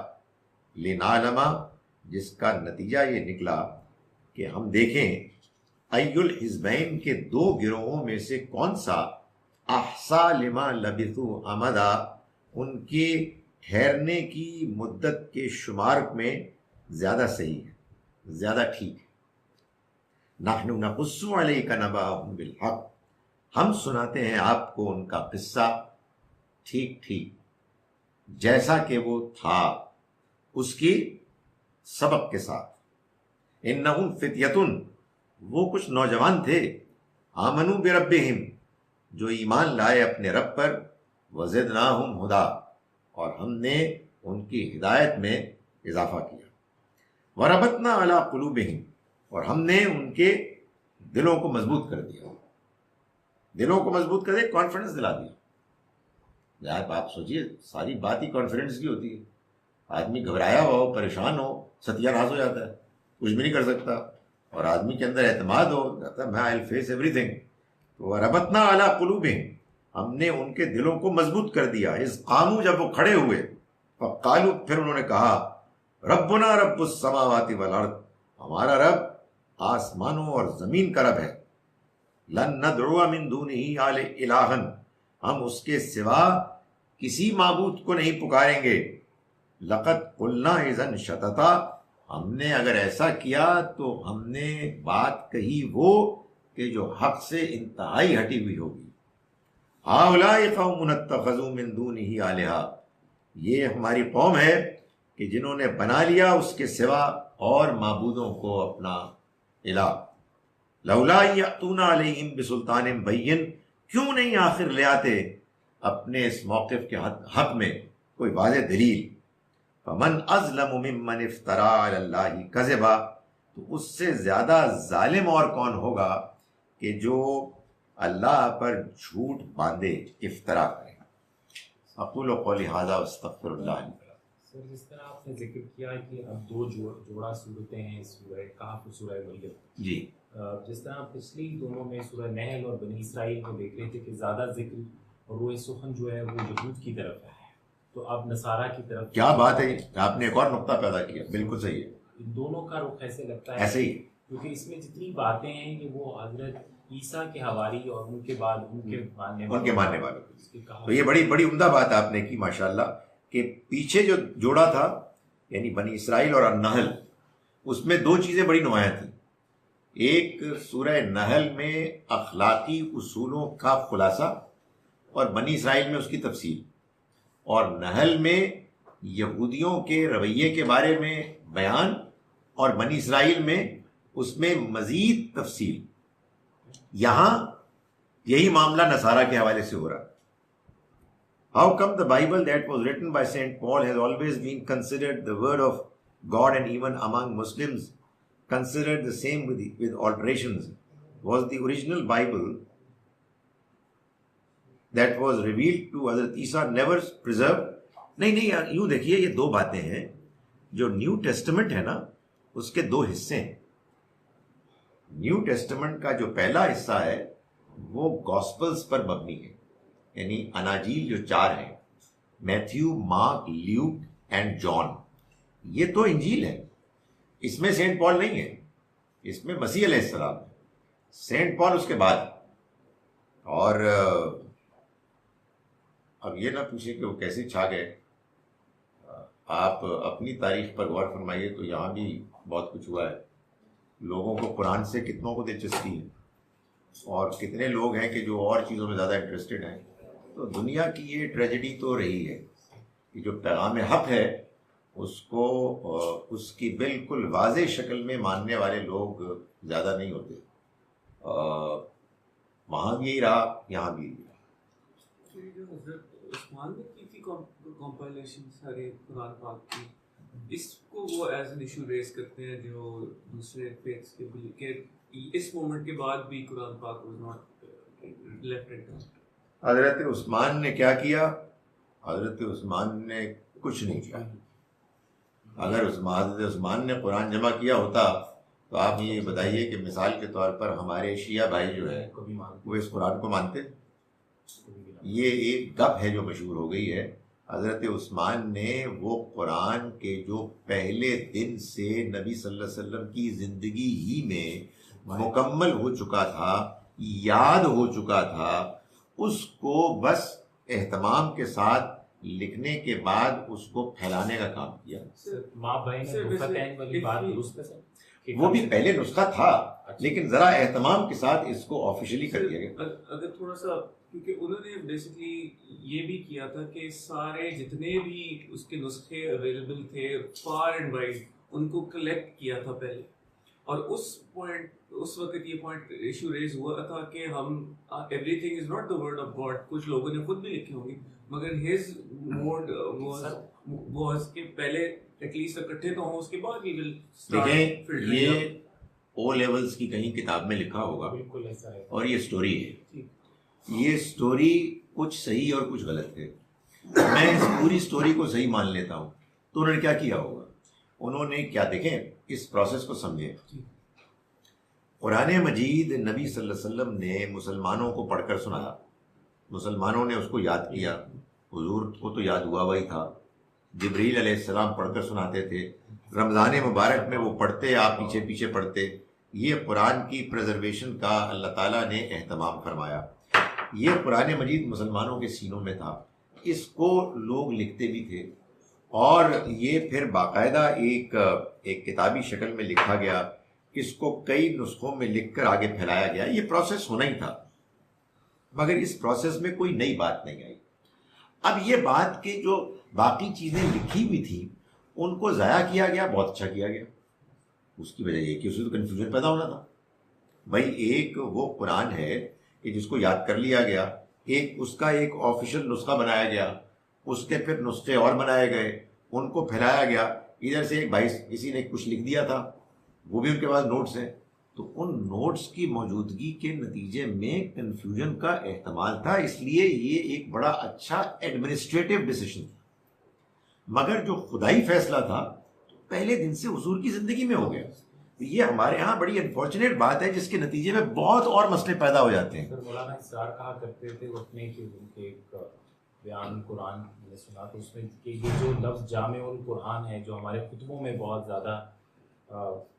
لنعلم، جس کا نتیجہ یہ نکلا کہ ہم دیکھیں، ای الحزبین کے دو گروہوں میں سے کون سا، احصا لما لبثوا امدا، ان کے ٹھہرنے کی مدت کے شمار میں زیادہ صحیح ہے، زیادہ ٹھیک ہے۔ نحن نقص علیک نبأہم بالحق، ہم سناتے ہیں آپ کو ان کا قصہ ٹھیک ٹھیک جیسا کہ وہ تھا، اس کی سبق کے ساتھ۔ انہم فتیتن، وہ کچھ نوجوان تھے، آمنوا بربہم، جو ایمان لائے اپنے رب پر، وزدناہم ہدا، اور ہم نے ان کی ہدایت میں اضافہ کیا، وربطنا علی قلوبہم، اور ہم نے ان کے دلوں کو مضبوط کر دیا، دلوں کو مضبوط کر دیا، کانفیڈنس دلا دیا۔ آپ سوچئے ساری بات ہی کانفیڈنس کی ہوتی ہے، آدمی گھبرایا ہو، پریشان ہو، ستیہ ناز ہو جاتا ہے، کچھ بھی نہیں کر سکتا، اور آدمی کے اندر اعتماد ہو جاتا ہے، میں آئی ول فیس ایوری تھنگ۔ تو ربطنا علی قلوبہم، ہم نے ان کے دلوں کو مضبوط کر دیا، اذ قاموا، جب وہ کھڑے ہوئے، فقالوا، پھر انہوں نے کہا، ربنا رب السماوات والارض، ہمارا رب آسمانوں اور زمین کا رب ہے، لن ندعو من دونہ الہا، ہم اس کے سوا کسی معبود کو نہیں پکاریں گے، لقد قلنا اذا شططا، ہم نے اگر ایسا کیا تو ہم نے بات کہی وہ کہ جو حق سے انتہائی ہٹی ہوئی ہوگی۔ ہؤلاء قوم اتخذوا من دونہ آلہہ، یہ ہماری قوم ہے کہ جنہوں نے بنا لیا اس کے سوا اور معبودوں کو اپنا الہ۔ لولا یأتون علیہم بسلطان بین، کیوں نہیں آخر لے آتے اپنے اس موقف کے حق میں کوئی واضح دلیل۔ فمن اظلم ممن افترى علی اللہ کذبا، تو اس سے زیادہ ظالم اور کون ہوگا کہ جو اللہ پر جھوٹ باندھے، افترا کرے۔ اقول قولی ھذا واستغفر اللہ سر جس طرح آپ نے ذکر کیا کہ اب دو جوڑا صورتیں ہیں سورہ کہف اور سورہ مریم، جی جس طرح پچھلی دونوں میں سورہ نحل اور بنی اسرائیل میں دیکھ رہے تھے کہ زیادہ ذکر اور روح سخن جو ہے وہ یہود کی طرف ہے، تو اب نصارہ کی طرف. کیا بات ہے، آپ نے ایک اور نقطہ پیدا کیا، بالکل صحیح ہے. ان دونوں کا رخ ایسے لگتا ہے ایسے ہی، کیونکہ اس میں جتنی باتیں ہیں کہ وہ حضرت عیسیٰ کے حواری اور ان کے بعد ان کے ماننے والوں تو یہ بڑی بڑی عمدہ بات آپ نے کی ماشاءاللہ، کہ پیچھے جو جوڑا تھا یعنی بنی اسرائیل اور النحل، اس میں دو چیزیں بڑی نمایاں تھیں. ایک سورہ نحل میں اخلاقی اصولوں کا خلاصہ اور بنی اسرائیل میں اس کی تفصیل، اور نحل میں یہودیوں کے رویے کے بارے میں بیان، اور بنی اسرائیل میں اس میں مزید تفصیل. یہاں یہی معاملہ نصارہ کے حوالے سے ہو رہا ہے. How come the Bible that was written by Saint Paul has always been considered the word of God, and even among Muslims considered the same with alterations? Was the original Bible that was revealed to Hazrat Isa never preserved? نہیں یوں دیکھیے، یہ دو باتیں ہیں. جو new testament ہے نا، اس کے دو حصے ہیں. نیو ٹیسٹمنٹ کا جو پہلا حصہ ہے وہ گاسپلز پر مبنی ہے، یعنی اناجیل جو چار ہیں، Matthew, Mark, Luke and John. یہ تو انجیل ہے، اس میں سینٹ پال نہیں ہے، اس میں مسیح علیہ السلام ہے. سینٹ پال اس کے بعد. اور اب یہ نہ پوچھیں کہ وہ کیسے چھا گئے. آپ اپنی تاریخ پر غور فرمائیے تو یہاں بھی بہت کچھ ہوا ہے. لوگوں کو قرآن سے کتنوں کو دلچسپی ہے، اور کتنے لوگ ہیں کہ جو اور چیزوں میں زیادہ انٹرسٹڈ ہیں. تو دنیا کی یہ ٹریجڈی تو رہی ہے کہ جو پیغام حق ہے اس کو اس کی بالکل واضح شکل میں ماننے والے لوگ زیادہ نہیں ہوتے. وہاں بھی یہی رہا، یہاں بھی یہی رہا. جو حضرت عثمان نے کی تھی کمپائلیشن سارے قرآن پاک کی، اس کو وہ ایز این ایشو ریز کرتے ہیں جو دوسرے فیتھس کے بھی، کہ اس مومنٹ کے بعد بھی قرآن پاک واز ناٹ لیفٹ اینڈ. حضرت عثمان نے کیا کیا؟ حضرت عثمان نے کچھ نہیں کیا. اگر حضرت عثمان نے قرآن جمع کیا ہوتا تو آپ یہ بتائیے کہ مثال کے طور پر ہمارے شیعہ بھائی جو ہے وہ اس قرآن کو مانتے؟ یہ ایک گپ ہے جو مشہور ہو گئی ہے. حضرت عثمان نے وہ قرآن کے جو پہلے دن سے نبی صلی اللہ علیہ وسلم کی زندگی ہی میں مکمل ہو چکا تھا، یاد ہو چکا تھا، اس کو بس اہتمام کے ساتھ لکھنے کے بعد اس کو پھیلانے کا کام کیا. وہ بھی پہلے نسخہ تھا لیکن ذرا اہتمام کے ساتھ اس کو آفیشلی کر دیا گیا. اگر تھوڑا سا، کیونکہ انہوں نے بیسکلی یہ بھی کیا تھا کہ سارے جتنے بھی اس کے نسخے اویلیبل تھے فار اینڈ وائڈ ان کو کلیکٹ کیا تھا پہلے، اور اس وقت یہ پوائنٹ ایشو ریز ہوا تھا کہ ہم every thing is not the word of God. کچھ لوگوں نے خود بھی لکھے ہوں گے مگر ہز موڈ واز کہ پہلے ایٹ لیسٹ اکٹھے تو ہوں، اس کے بعد وی ول دیکھیں یہ او لیولز کی کہیں کتاب میں لکھا ہوگا، بالکل ایسا ہے، اور یہ سٹوری ہے. یہ سٹوری کچھ صحیح اور کچھ غلط ہے. میں اس پوری سٹوری کو صحیح مان لیتا ہوں. تو انہوں نے کیا کیا ہوگا؟ انہوں نے کیا، دیکھیں اس پروسیس کو سمجھیں. قرآن مجید نبی صلی اللہ علیہ وسلم نے مسلمانوں کو پڑھ کر سنایا، مسلمانوں نے اس کو یاد کیا. حضور کو تو یاد ہوا ہی تھا، جبریل علیہ السلام پڑھ کر سناتے تھے، رمضان مبارک میں وہ پڑھتے، آپ پیچھے پیچھے پڑھتے. یہ قرآن کی پریزرویشن کا اللہ تعالیٰ نے اہتمام فرمایا. یہ قرآن مجید مسلمانوں کے سینوں میں تھا، اس کو لوگ لکھتے بھی تھے، اور یہ پھر باقاعدہ ایک کتابی شکل میں لکھا گیا، اس کو کئی نسخوں میں لکھ کر آگے پھیلایا گیا. یہ پروسیس ہونا ہی تھا، مگر اس پروسیس میں کوئی نئی بات نہیں آئی. اب یہ بات کہ جو باقی چیزیں لکھی ہوئی تھیں ان کو ضائع کیا گیا، بہت اچھا کیا گیا. اس کی وجہ یہ کہ اس سے تو کنفیوژن پیدا ہونا تھا. بھائی ایک وہ قرآن ہے کہ جس کو یاد کر لیا گیا، ایک اس کا ایک آفیشیل نسخہ بنایا گیا، اس کے پھر نسخے اور بنائے گئے، ان کو پھیلایا گیا. ادھر سے ایک بھائی کسی نے کچھ لکھ دیا تھا، وہ بھی ان کے پاس نوٹس ہیں، تو ان نوٹس کی موجودگی کے نتیجے میں کنفیوژن کا احتمال تھا. اس لیے یہ ایک بڑا اچھا ایڈمنسٹریٹو ڈیسیشن تھا. مگر جو خدائی فیصلہ تھا پہلے دن سے حضور کی زندگی میں ہو گیا. یہ ہمارے ہاں بڑی انفارچونیٹ بات ہے جس کے نتیجے میں بہت اور مسئلے پیدا ہو جاتے ہیں. سر مولانا اسرار کہا کرتے تھے اس میں کہ ان کے ایک بیان قرآن میں نے سنا تو اس میں کہ یہ جو لفظ جامع القرآن ہے جو ہمارے خطبوں میں بہت زیادہ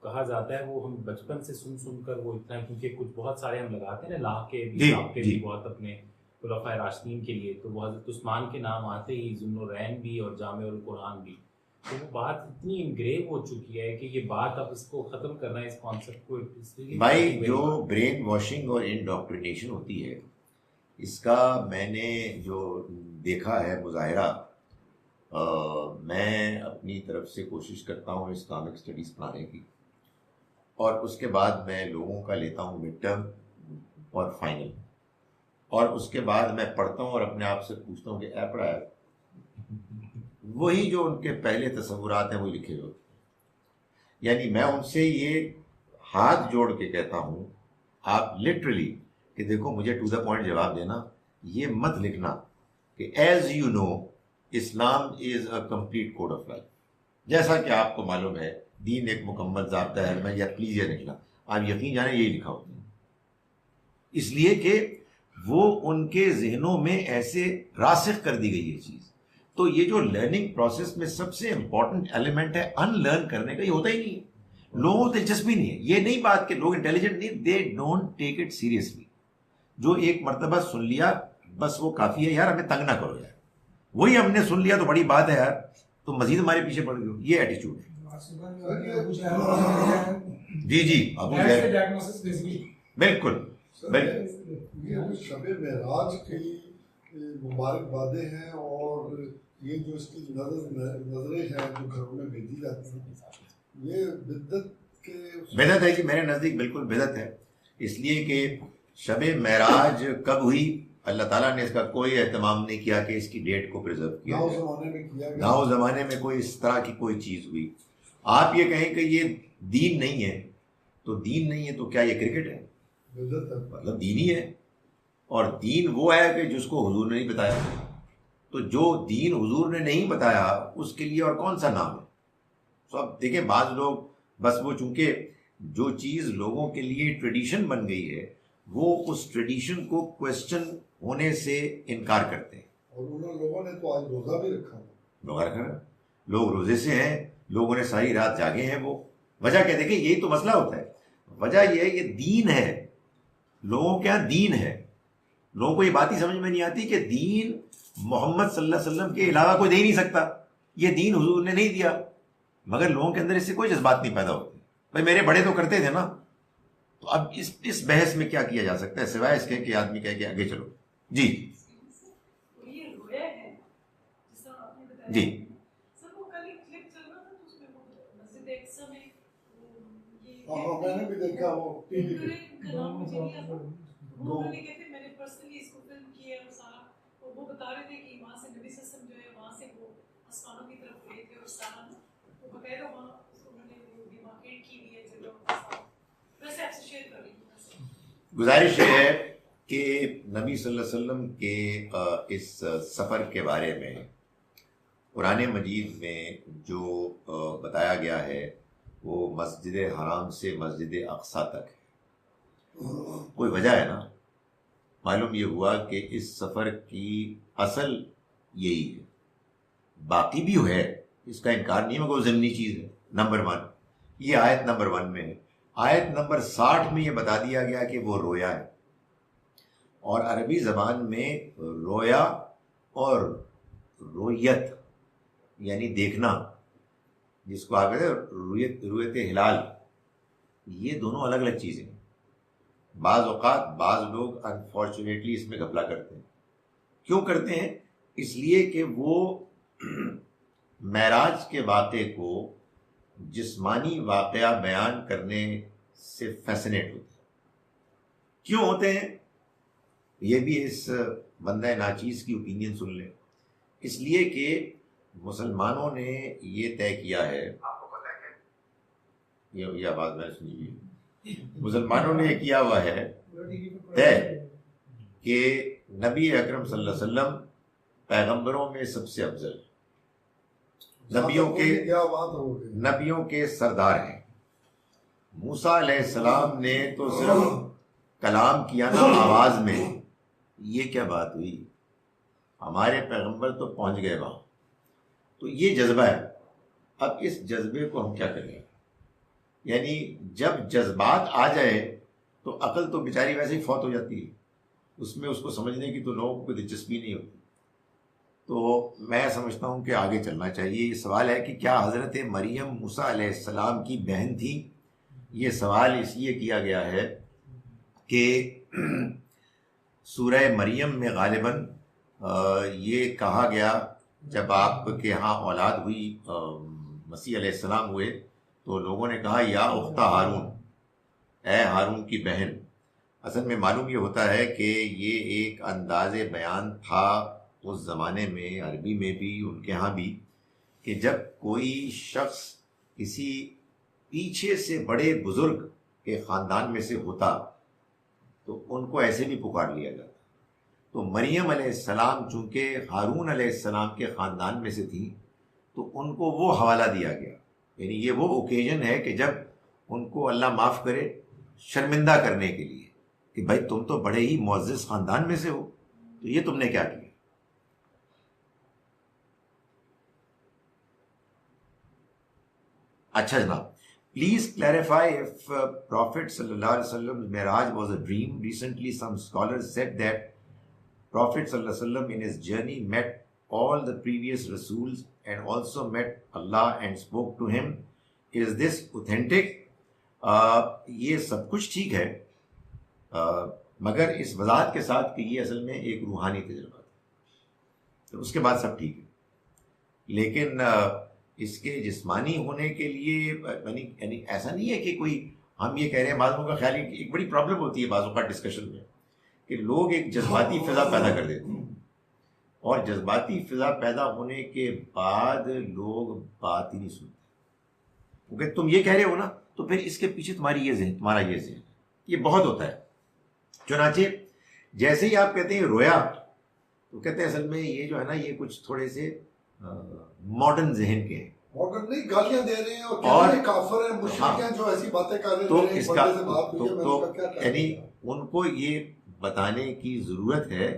کہا جاتا ہے وہ ہم بچپن سے سن کر وہ اتنا کیونکہ کچھ بہت سارے ہم لگاتے ہیں نا لاہ کے بھی بہت اپنے خلفائے راشدین کے لیے، تو وہ حضرت عثمان کے نام آتے ہی ذو النورین بھی اور جامع القرآن بھی، تو وہ بات اتنی انگریو ہو چکی ہے کہ یہ بات اب اس کو ختم کرنا ہے اس کانسیپٹ کو. بھائی جو برین واشنگ اور انڈاکٹرینیشن ہوتی ہے اس کا میں نے جو دیکھا ہے مظاہرہ، میں اپنی طرف سے کوشش کرتا ہوں اسلامک اسٹڈیز پڑھانے کی، اور اس کے بعد میں لوگوں کا لیتا ہوں مڈ ٹرم اور فائنل، اور اس کے بعد میں پڑھتا ہوں اور اپنے آپ سے پوچھتا ہوں کہ اے پڑھا ہے وہی جو ان کے پہلے تصورات ہیں وہی لکھے ہوئے. یعنی میں ان سے یہ ہاتھ جوڑ کے کہتا ہوں آپ لٹرلی کہ دیکھو مجھے ٹو دا پوائنٹ جواب دینا، یہ مت لکھنا کہ as you know Islam is a complete code of life. جیسا کہ آپ کو معلوم ہے دین ایک مکمل ضابطہ ہے، میں یا پلیز یہ نکلا، آپ یقین جانیں یہی لکھا ہوتا ہے. اس لیے کہ وہ ان کے ذہنوں میں ایسے راسخ کر دی گئی یہ چیز. تو یہ جو لرننگ پروسیس میں سب سے امپورٹنٹ ایلیمنٹ ہے ان لرن کرنے کا، یہ ہوتا ہی نہیں ہے. لوگوں کو دلچسپی نہیں ہے. یہ نہیں بات کہ لوگ انٹیلیجنٹ نہیں، they don't take it seriously. جو ایک مرتبہ سن لیا بس وہ کافی ہے، یار ہمیں تنگ نہ کرو یار، وہی ہم نے سن لیا تو بڑی بات ہے یار، تو مزید ہمارے پیچھے پڑ گئے. یہ ایٹیچیوڈ ہے. جی ابو جہل بالکل. یہ شب معراج کی مبارک بادیں ہیں اور یہ جو اس کی نظریں ہیں جو گھروں میں بھیجی جاتی ہیں، یہ بدعت ہے جی. میرے نزدیک بالکل بدعت ہے. اس لیے کہ شب معراج کب ہوئی اللہ تعالیٰ نے اس کا کوئی اہتمام نہیں کیا کہ اس کی ڈیٹ کو پریزرو کیا جائے. نہ اس زمانے میں کوئی اس طرح کی کوئی چیز ہوئی. آپ یہ کہیں کہ یہ دین نہیں ہے تو دین نہیں ہے تو کیا یہ کرکٹ ہے؟ مطلب دین ہی ہے. اور دین وہ ہے کہ جس کو حضور نے نہیں بتایا. تو جو دین حضور نے نہیں بتایا اس کے لیے اور کون سا نام ہے؟ تو اب دیکھیں بعض لوگ بس وہ چونکہ جو چیز لوگوں کے لیے ٹریڈیشن بن گئی ہے وہ اس ٹریڈیشن کو کویسچن ہونے سے انکار کرتے ہیں. اور انہوں لوگوں نے تو آج روزہ بھی رکھا. لوگ روزے سے ہیں، لوگوں نے ساری رات جاگے ہیں. وہ وجہ کیا؟ دیکھیں یہی تو مسئلہ ہوتا ہے. وجہ یہ ہے یہ دین ہے، لوگوں کے یہاں دین ہے. لوگوں کو یہ بات ہی سمجھ میں نہیں آتی کہ دین محمد صلی اللہ علیہ وسلم کے علاوہ کوئی دے ہی نہیں سکتا. یہ دین حضور نے نہیں دیا، مگر لوگوں کے اندر اس سے کوئی جذبات نہیں پیدا ہوتے. بھائی میرے بڑے تو کرتے تھے نا. تو اب اس بحث میں کیا کیا جا سکتا ہے سوائے اس کے کہ آدمی کہے کہ آگے چلو. جی جی میں نے بھی دیکھا وہ وہ بتا رہے تھے کہ وہاں سے نبی صلی اللہ علیہ وسلم جو ہے وہاں سے وہ آسمانوں کی طرف گئے تھے اور سارا وہ بغیر وہاں انہوں نے وہ ڈیمارکیٹ کی ہوئی ہے جگہ. ویسے آپ سے شیئر کر رہی ہوں. گزارش یہ ہے کہ نبی صلی اللہ علیہ وسلم کے اس سفر کے بارے میں قرآن مجید میں جو بتایا گیا ہے وہ مسجد حرام سے مسجد اقصیٰ تک ہے. کوئی وجہ ہے نا. معلوم یہ ہوا کہ اس سفر کی اصل یہی ہے. باقی بھی ہے، اس کا انکار نہیں ہے، مگر وہ ضمنی چیز ہے. نمبر 1 یہ آیت نمبر 1 میں ہے. آیت نمبر 60 میں یہ بتا دیا گیا کہ وہ رویا ہے. اور عربی زبان میں رویا اور رویت یعنی دیکھنا، جس کو آپ کہتے ہیں رویت ہلال، یہ دونوں الگ الگ چیزیں ہیں. بعض اوقات بعض لوگ انفارچونیٹلی اس میں گھپلا کرتے ہیں. کیوں کرتے ہیں؟ اس لیے کہ وہ معراج کے واقعے کو جسمانی واقعہ بیان کرنے سے فیسنیٹ ہوتے ہیں. کیوں ہوتے ہیں؟ یہ بھی اس بندہ ناچیز کی اوپینین سن لیں. اس لیے کہ مسلمانوں نے یہ طے کیا ہے، یہ آواز میں سنی، مسلمانوں نے کیا ہوا ہے طے کہ نبی اکرم صلی اللہ علیہ وسلم پیغمبروں میں سب سے افضل. نبیوں کے سردار ہیں. موسیٰ علیہ السلام نے تو صرف کلام کیا نا آواز میں. یہ کیا بات ہوئی؟ ہمارے پیغمبر تو پہنچ گئے وہاں. تو یہ جذبہ ہے. اب اس جذبے کو ہم کیا کریں؟ یعنی جب جذبات آ جائے تو عقل تو بیچاری ویسے ہی فوت ہو جاتی ہے، اس میں اس کو سمجھنے کی تو لوگوں کو کوئی دلچسپی نہیں ہوتی. تو میں سمجھتا ہوں کہ آگے چلنا چاہیے. یہ سوال ہے کہ کیا حضرت مریم موسیٰ علیہ السلام کی بہن تھی؟ یہ سوال اس لیے کیا گیا ہے کہ سورہ مریم میں غالباً یہ کہا گیا جب آپ کے ہاں اولاد ہوئی، مسیح علیہ السلام ہوئے، تو لوگوں نے کہا یا اختہ ہارون، اے ہارون کی بہن. اصل میں معلوم یہ ہوتا ہے کہ یہ ایک انداز بیان تھا اس زمانے میں، عربی میں بھی ان کے ہاں بھی، کہ جب کوئی شخص کسی پیچھے سے بڑے بزرگ کے خاندان میں سے ہوتا تو ان کو ایسے بھی پکار لیا جاتا. تو مریم علیہ السلام چونکہ ہارون علیہ السلام کے خاندان میں سے تھی تو ان کو وہ حوالہ دیا گیا. یعنی یہ وہ اوکیزن ہے کہ جب ان کو اللہ معاف کرے شرمندہ کرنے کے لیے کہ بھائی تم تو بڑے ہی معزز خاندان میں سے ہو، تو یہ تم نے کیا کیا. اچھا جناب، please clarify if Prophet sallallahu alaihi wasallam's Miraj was a dream. Recently some scholars said that Prophet sallallahu alaihi wasallam in his journey met all the previous Rasuls and also met Allah and spoke to him. Is this authentic? یہ سب کچھ ٹھیک ہے، مگر اس وضاحت کے ساتھ کہ یہ اصل میں ایک روحانی تجربہ تھا. اس کے بعد سب ٹھیک ہے، لیکن اس کے جسمانی ہونے کے لیے یعنی ایسا نہیں ہے کہ کوئی ہم یہ کہہ رہے ہیں. بعضوں کا خیال ہے کہ ایک بڑی پرابلم ہوتی ہے بعضوں کا ڈسکشن میں کہ لوگ ایک جذباتی فضا پیدا کر دیتے ہیں، اور جذباتی فضا پیدا ہونے کے بعد لوگ بات ہی نہیں سنتے. کیونکہ تم یہ کہہ رہے ہو نا، تو پھر اس کے پیچھے تمہاری یہ ذہن، تمہارا یہ ذہن، یہ بہت ہوتا ہے. چنانچہ جیسے ہی آپ کہتے ہیں رویا، تو کہتے ہیں اصل میں یہ جو ہے نا یہ کچھ تھوڑے سے ماڈرن ذہن کے ہیں. ماڈرن نہیں، گالیاں دے رہے ہیں اور کہہ رہے ہیں کافر ہیں، مشرک ہیں جو ایسی باتیں کر رہے ہیں. تو اس کا یعنی ان کو یہ بتانے کی ضرورت ہے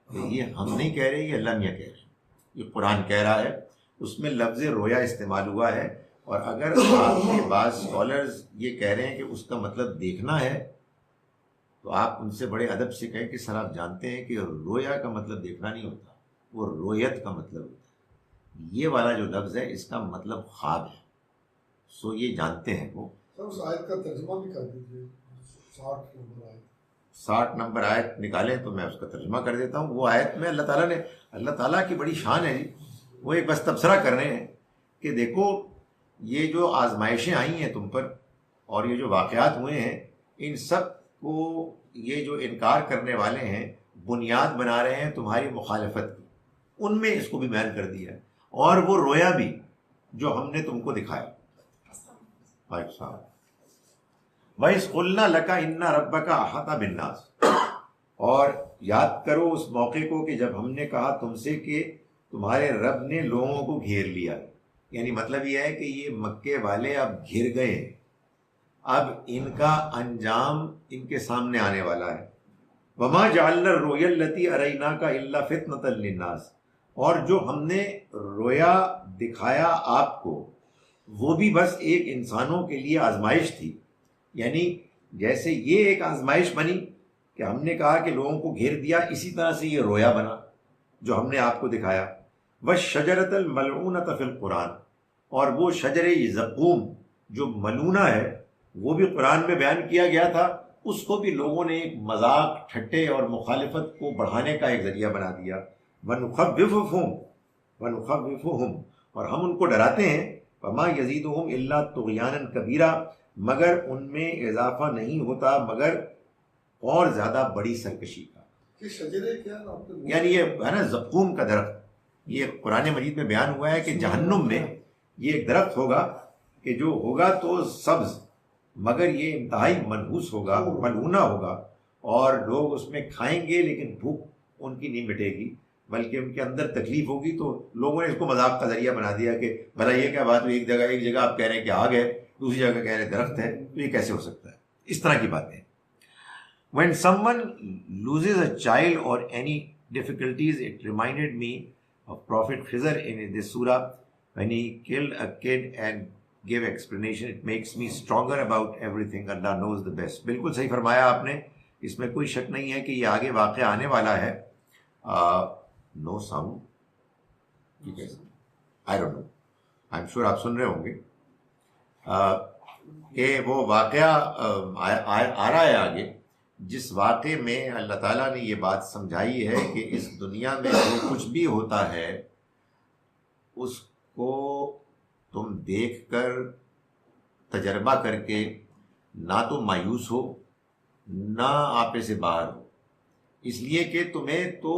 کہ یہ ہم نہیں کہہ رہے، یہ اللہ میاں کہہ رہے ہیں، یہ قرآن کہہ رہا ہے. اس میں لفظ رویا استعمال ہوا ہے، اور اگر آپ کے بعض اسکالرز یہ کہہ رہے ہیں کہ اس کا مطلب دیکھنا ہے، تو آپ ان سے بڑے ادب سے کہیں کہ سر آپ جانتے ہیں کہ رویا کا مطلب دیکھنا نہیں ہوتا، وہ رویت کا مطلب ہوتا ہے. یہ والا جو لفظ ہے اس کا مطلب خواب ہے. سو یہ جانتے ہیں وہ. اس آیت کا ترجمہ بھی کر دیجیے. 60 نمبر آیت نکالیں تو میں اس کا ترجمہ کر دیتا ہوں. وہ آیت میں اللہ تعالیٰ کی بڑی شان ہے جی. وہ ایک بس تبصرہ کر رہے ہیں کہ دیکھو یہ جو آزمائشیں آئی ہیں تم پر اور یہ جو واقعات ہوئے ہیں، ان سب کو یہ جو انکار کرنے والے ہیں بنیاد بنا رہے ہیں تمہاری مخالفت کی. ان میں اس کو بھی بیان کر دیا ہے، اور وہ رویا بھی جو ہم نے تم کو دکھایا. وَإِذْ قُلْنَا لَكَ إِنَّ رَبَّكَ أَحَاطَ بِالنَّاسِ، اور یاد کرو اس موقع کو کہ جب ہم نے کہا تم سے کہ تمہارے رب نے لوگوں کو گھیر لیا. یعنی مطلب یہ ہے کہ یہ مکے والے اب گھر گئے ہیں، اب ان کا انجام ان کے سامنے آنے والا ہے. وَمَا جَعَلْنَا الرُّؤْيَا الَّتِي أَرَيْنَاكَ إِلَّا فِتْنَةً لِلنَّاسِ، اور جو ہم نے رویا دکھایا آپ کو وہ بھی بس ایک انسانوں کے لیے آزمائش تھی. یعنی جیسے یہ ایک آزمائش بنی کہ ہم نے کہا کہ لوگوں کو گھیر دیا، اسی طرح سے یہ رویا بنا جو ہم نے آپ کو دکھایا. وَالشَّجَرَةَ الْمَلْعُونَةَ فِي الْقُرْآنِ، اور وہ شجر زقوم جو ملعونہ ہے وہ بھی قرآن میں بیان کیا گیا تھا. اس کو بھی لوگوں نے ایک مذاق، ٹھٹے اور مخالفت کو بڑھانے کا ایک ذریعہ بنا دیا. وَنُخَوِّفُهُمْ، اور ہم ان کو ڈراتے ہیں. فَمَا يَزِيدُهُمْ إِلَّا طُغْيَانًا كَبِيرًا، مگر ان میں اضافہ نہیں ہوتا مگر اور زیادہ بڑی سرکشی کا. یعنی یہ ہے نا زقوم کا درخت، یہ قرآن مجید میں بیان ہوا ہے کہ جہنم میں یہ ایک درخت ہوگا کہ جو ہوگا تو سبز، مگر یہ انتہائی منحوس ہوگا، ملعونہ ہوگا، اور لوگ اس میں کھائیں گے لیکن بھوک ان کی نہیں مٹے گی. بلکہ ان کے اندر تکلیف ہوگی تو لوگوں نے اس کو مذاق کا ذریعہ بنا دیا کہ بھلا یہ کیا بات ہوئی، ایک جگہ آپ کہہ رہے ہیں کہ آگ ہے، دوسری جگہ کہہ رہے ہیں درخت ہے، تو یہ کیسے ہو سکتا ہے؟ اس طرح کی باتیں. When someone loses a child or any difficulties, it reminded me of Prophet Khizr in this surah when he killed a kid and gave explanation. It makes me stronger about everything. Allah knows the best. بالکل صحیح فرمایا آپ نے، اس میں کوئی شک نہیں ہے کہ یہ آگے واقعہ آنے والا ہے. نو ساؤنڈ، ٹھیک ہے، I don't know, I am sure آپ سن رہے ہوں گے کہ وہ واقعہ آ رہا ہے آگے، جس واقعے میں اللہ تعالیٰ نے یہ بات سمجھائی ہے کہ اس دنیا میں جو کچھ بھی ہوتا ہے اس کو تم دیکھ کر تجربہ کر کے نہ تو مایوس ہو نہ آپے سے باہر ہو، اس لیے کہ تمہیں تو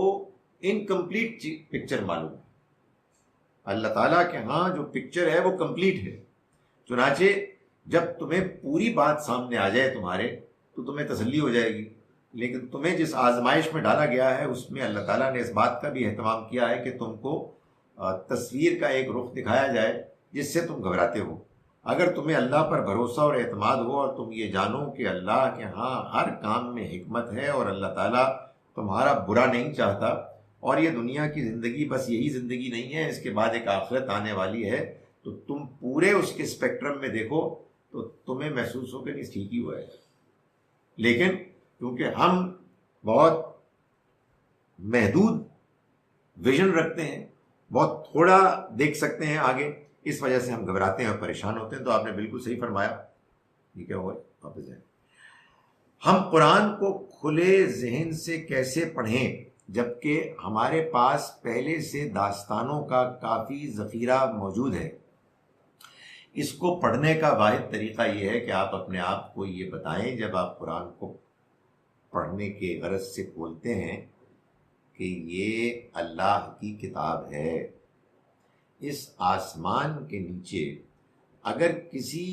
انکمپلیٹ پکچر معلوم ہے. اللہ تعالیٰ کے ہاں جو پکچر ہے وہ کمپلیٹ ہے. چنانچہ جب تمہیں پوری بات سامنے آ جائے تمہارے تو تمہیں تسلی ہو جائے گی. لیکن تمہیں جس آزمائش میں ڈالا گیا ہے اس میں اللہ تعالیٰ نے اس بات کا بھی اہتمام کیا ہے کہ تم کو تصویر کا ایک رخ دکھایا جائے جس سے تم گھبراتے ہو. اگر تمہیں اللہ پر بھروسہ اور اعتماد ہو اور تم یہ جانو کہ اللہ کے ہاں ہر کام میں حکمت ہے اور اللہ تعالیٰ تمہارا برا نہیں چاہتا اور یہ دنیا کی زندگی بس یہی زندگی نہیں ہے، اس کے بعد ایک آخرت آنے والی ہے، تو تم پورے اس کے اسپیکٹرم میں دیکھو تو تمہیں محسوس ہو کہ نہیں ٹھیک ہی ہوا ہے. لیکن کیونکہ ہم بہت محدود ویژن رکھتے ہیں، بہت تھوڑا دیکھ سکتے ہیں آگے، اس وجہ سے ہم گھبراتے ہیں اور پریشان ہوتے ہیں. تو آپ نے بالکل صحیح فرمایا. ٹھیک ہے، واپس جائیں. ہم قرآن کو کھلے ذہن سے کیسے پڑھیں جبکہ ہمارے پاس پہلے سے داستانوں کا کافی ذخیرہ موجود ہے؟ اس کو پڑھنے کا واحد طریقہ یہ ہے کہ آپ اپنے آپ کو یہ بتائیں جب آپ قرآن کو پڑھنے کے غرض سے کھولتے ہیں کہ یہ اللہ کی کتاب ہے. اس آسمان کے نیچے اگر کسی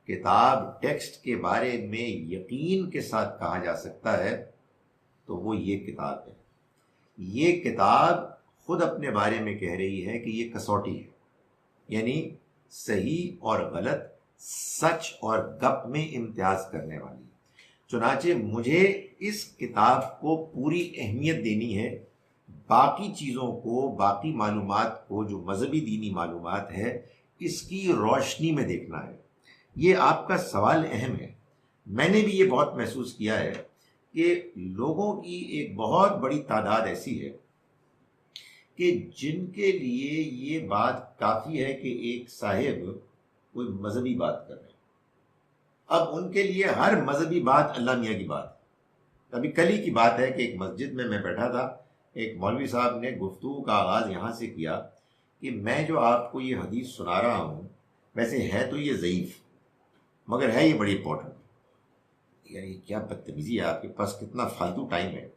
کتاب ٹیکسٹ کے بارے میں یقین کے ساتھ کہا جا سکتا ہے تو وہ یہ کتاب ہے. یہ کتاب خود اپنے بارے میں کہہ رہی ہے کہ یہ کسوٹی ہے، یعنی صحیح اور غلط، سچ اور گپ میں امتیاز کرنے والی. چنانچہ مجھے اس کتاب کو پوری اہمیت دینی ہے. باقی چیزوں کو، باقی معلومات کو جو مذہبی دینی معلومات ہے، اس کی روشنی میں دیکھنا ہے. یہ آپ کا سوال اہم ہے. میں نے بھی یہ بہت محسوس کیا ہے کہ لوگوں کی ایک بہت بڑی تعداد ایسی ہے کہ جن کے لیے یہ بات کافی ہے کہ ایک صاحب کوئی مذہبی بات کر رہے ہیں. اب ان کے لیے ہر مذہبی بات اللہ میاں کی بات. ابھی کل ہی کی بات ہے کہ ایک مسجد میں بیٹھا تھا، ایک مولوی صاحب نے گفتگو کا آغاز یہاں سے کیا کہ میں جو آپ کو یہ حدیث سنا رہا ہوں ویسے ہے تو یہ ضعیف مگر ہے یہ بڑی امپورٹنٹ. یعنی کیا بدتمیزی ہے آپ کے پاس، کتنا فالتو ٹائم ہے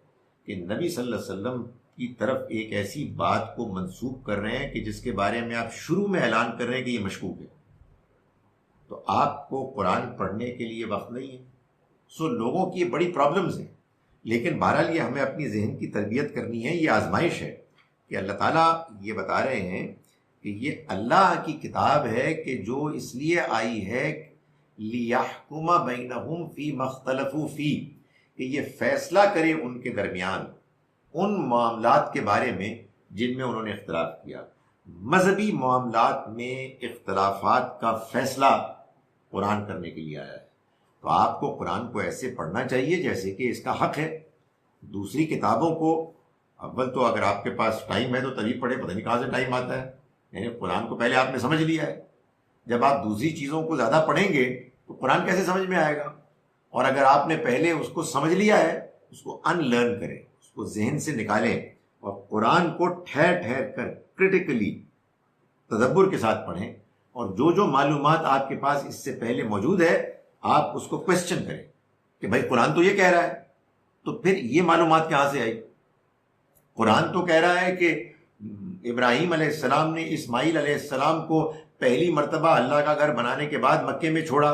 کہ نبی صلی اللہ علیہ وسلم کی طرف ایک ایسی بات کو منسوب کر رہے ہیں کہ جس کے بارے میں آپ شروع میں اعلان کر رہے ہیں کہ یہ مشکوک ہے. تو آپ کو قرآن پڑھنے کے لیے وقت نہیں ہے. سو لوگوں کی یہ بڑی پرابلمز ہیں. لیکن بہرحال یہ ہمیں اپنی ذہن کی تربیت کرنی ہے. یہ آزمائش ہے کہ اللہ تعالیٰ یہ بتا رہے ہیں کہ یہ اللہ کی کتاب ہے کہ جو اس لیے آئی ہے لِيَحْكُمَ بَيْنَهُمْ فِي مَا اخْتَلَفُوا فِيهِ، کہ یہ فیصلہ کرے ان کے درمیان ان معاملات کے بارے میں جن میں انہوں نے اختلاف کیا. مذہبی معاملات میں اختلافات کا فیصلہ قرآن کرنے کے لیے آیا ہے. تو آپ کو قرآن کو ایسے پڑھنا چاہیے جیسے کہ اس کا حق ہے. دوسری کتابوں کو اول تو اگر آپ کے پاس ٹائم ہے تو تبھی پڑھے، پتہ نہیں کہاں سے ٹائم آتا ہے. یعنی قرآن کو پہلے آپ نے سمجھ لیا ہے. جب آپ دوسری چیزوں کو زیادہ پڑھیں گے تو قرآن کیسے سمجھ میں آئے گا؟ اور اگر آپ نے پہلے اس کو سمجھ لیا ہے اس کو ان لرن کریں، اس کو ذہن سے نکالیں اور قرآن کو ٹھہر ٹھہر کر کرٹیکلی تدبر کے ساتھ پڑھیں. اور جو معلومات آپ کے پاس اس سے پہلے موجود ہے آپ اس کو کوشچن کریں کہ بھائی قرآن تو یہ کہہ رہا ہے، تو پھر یہ معلومات کہاں سے آئی؟ قرآن تو کہہ رہا ہے کہ ابراہیم علیہ السلام نے اسماعیل علیہ السلام کو پہلی مرتبہ اللہ کا گھر بنانے کے بعد مکے میں چھوڑا.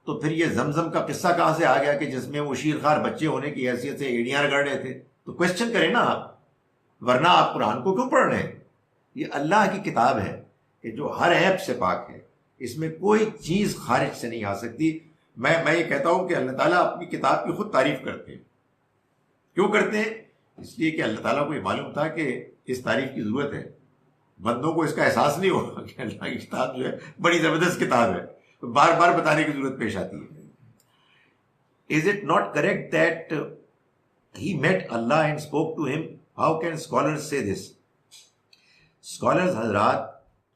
تو پھر یہ زمزم کا قصہ کہاں سے آ گیا کہ جس میں وہ شیرخوار بچے ہونے کی حیثیت سے ایڑیاں رگڑ رہے تھے؟ تو کوشچن کریں نا آپ. ورنہ آپ قرآن کو کیوں پڑھ رہے ہیں؟ یہ اللہ کی کتاب ہے کہ جو ہر عیب سے پاک ہے، اس میں کوئی چیز خارج سے نہیں آ سکتی۔ میں یہ کہتا ہوں کہ اللہ تعالیٰ اپنی کتاب کی خود تعریف کرتے ہیں۔ کیوں کرتے ہیں؟ اس لیے کہ اللہ تعالیٰ کو یہ معلوم تھا کہ اس تعریف کی ضرورت ہے، بندوں کو اس کا احساس نہیں ہوگا کہ اللہ کی کتاب جو ہے بڑی زبردست کتاب ہے، بار بار بتانے کی ضرورت پیش آتی ہے۔ Is it not correct that he met Allah and spoke to him? How can scholars say this? Scholars حضرات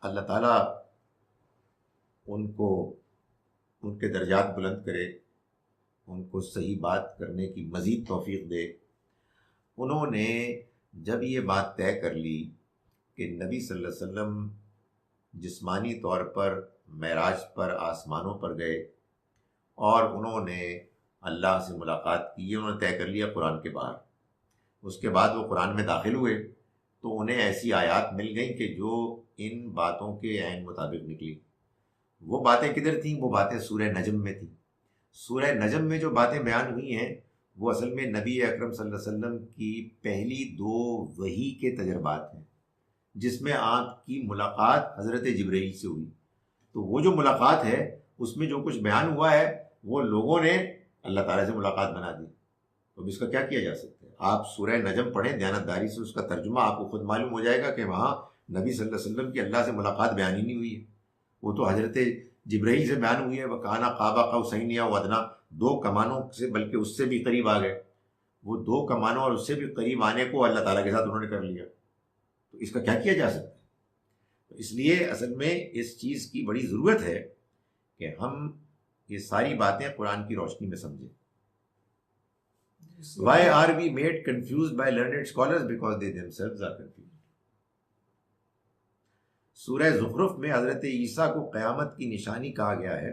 اللہ تعالیٰ ان کو ان کے درجات بلند کرے، ان کو صحیح بات کرنے کی مزید توفیق دے۔ انہوں نے جب یہ بات طے کر لی کہ نبی صلی اللہ علیہ وسلم جسمانی طور پر معراج پر آسمانوں پر گئے اور انہوں نے اللہ سے ملاقات کی، انہوں نے طے کر لیا قرآن کے باہر۔ اس کے بعد وہ قرآن میں داخل ہوئے تو انہیں ایسی آیات مل گئیں کہ جو ان باتوں کے عین مطابق نکلی۔ وہ باتیں کدھر تھیں؟ وہ باتیں سورہ نجم میں تھیں۔ سورہ نجم میں جو باتیں بیان ہوئی ہیں وہ اصل میں نبی اکرم صلی اللہ علیہ وسلم کی پہلی 2 وحی کے تجربات ہیں، جس میں آپ کی ملاقات حضرت جبرائیل سے ہوئی۔ تو وہ جو ملاقات ہے اس میں جو کچھ بیان ہوا ہے وہ لوگوں نے اللہ تعالیٰ سے ملاقات بنا دی۔ تو اب اس کا کیا کیا جا سکتا ہے؟ آپ سورہ نجم پڑھیں دیانتداری سے، اس کا ترجمہ آپ کو خود معلوم ہو جائے گا کہ وہاں نبی صلی اللہ علیہ وسلم کی اللہ سے ملاقات بیان ہی نہیں ہوئی ہے، وہ تو حضرت جبرائیل سے بیان ہوئی ہے۔ وَكَانَ قَابَ قَوْسَيْنِ أَوْ أَدْنَىٰ، 2 کمانوں سے بلکہ اس سے بھی قریب آ گئے۔ وہ 2 کمانوں اور اس سے بھی قریب آنے کو اللہ تعالیٰ کے ساتھ انہوں نے کر لیا۔ تو اس کا کیا کیا جا سکتا ہے؟ اس لیے اصل میں اس چیز کی بڑی ضرورت ہے کہ ہم یہ ساری باتیں قرآن کی روشنی میں سمجھیں۔ Why are we made confused by learned scholars? Because they themselves are confused. سورہ زخرف میں حضرت عیسیٰ کو قیامت کی نشانی کہا گیا ہے۔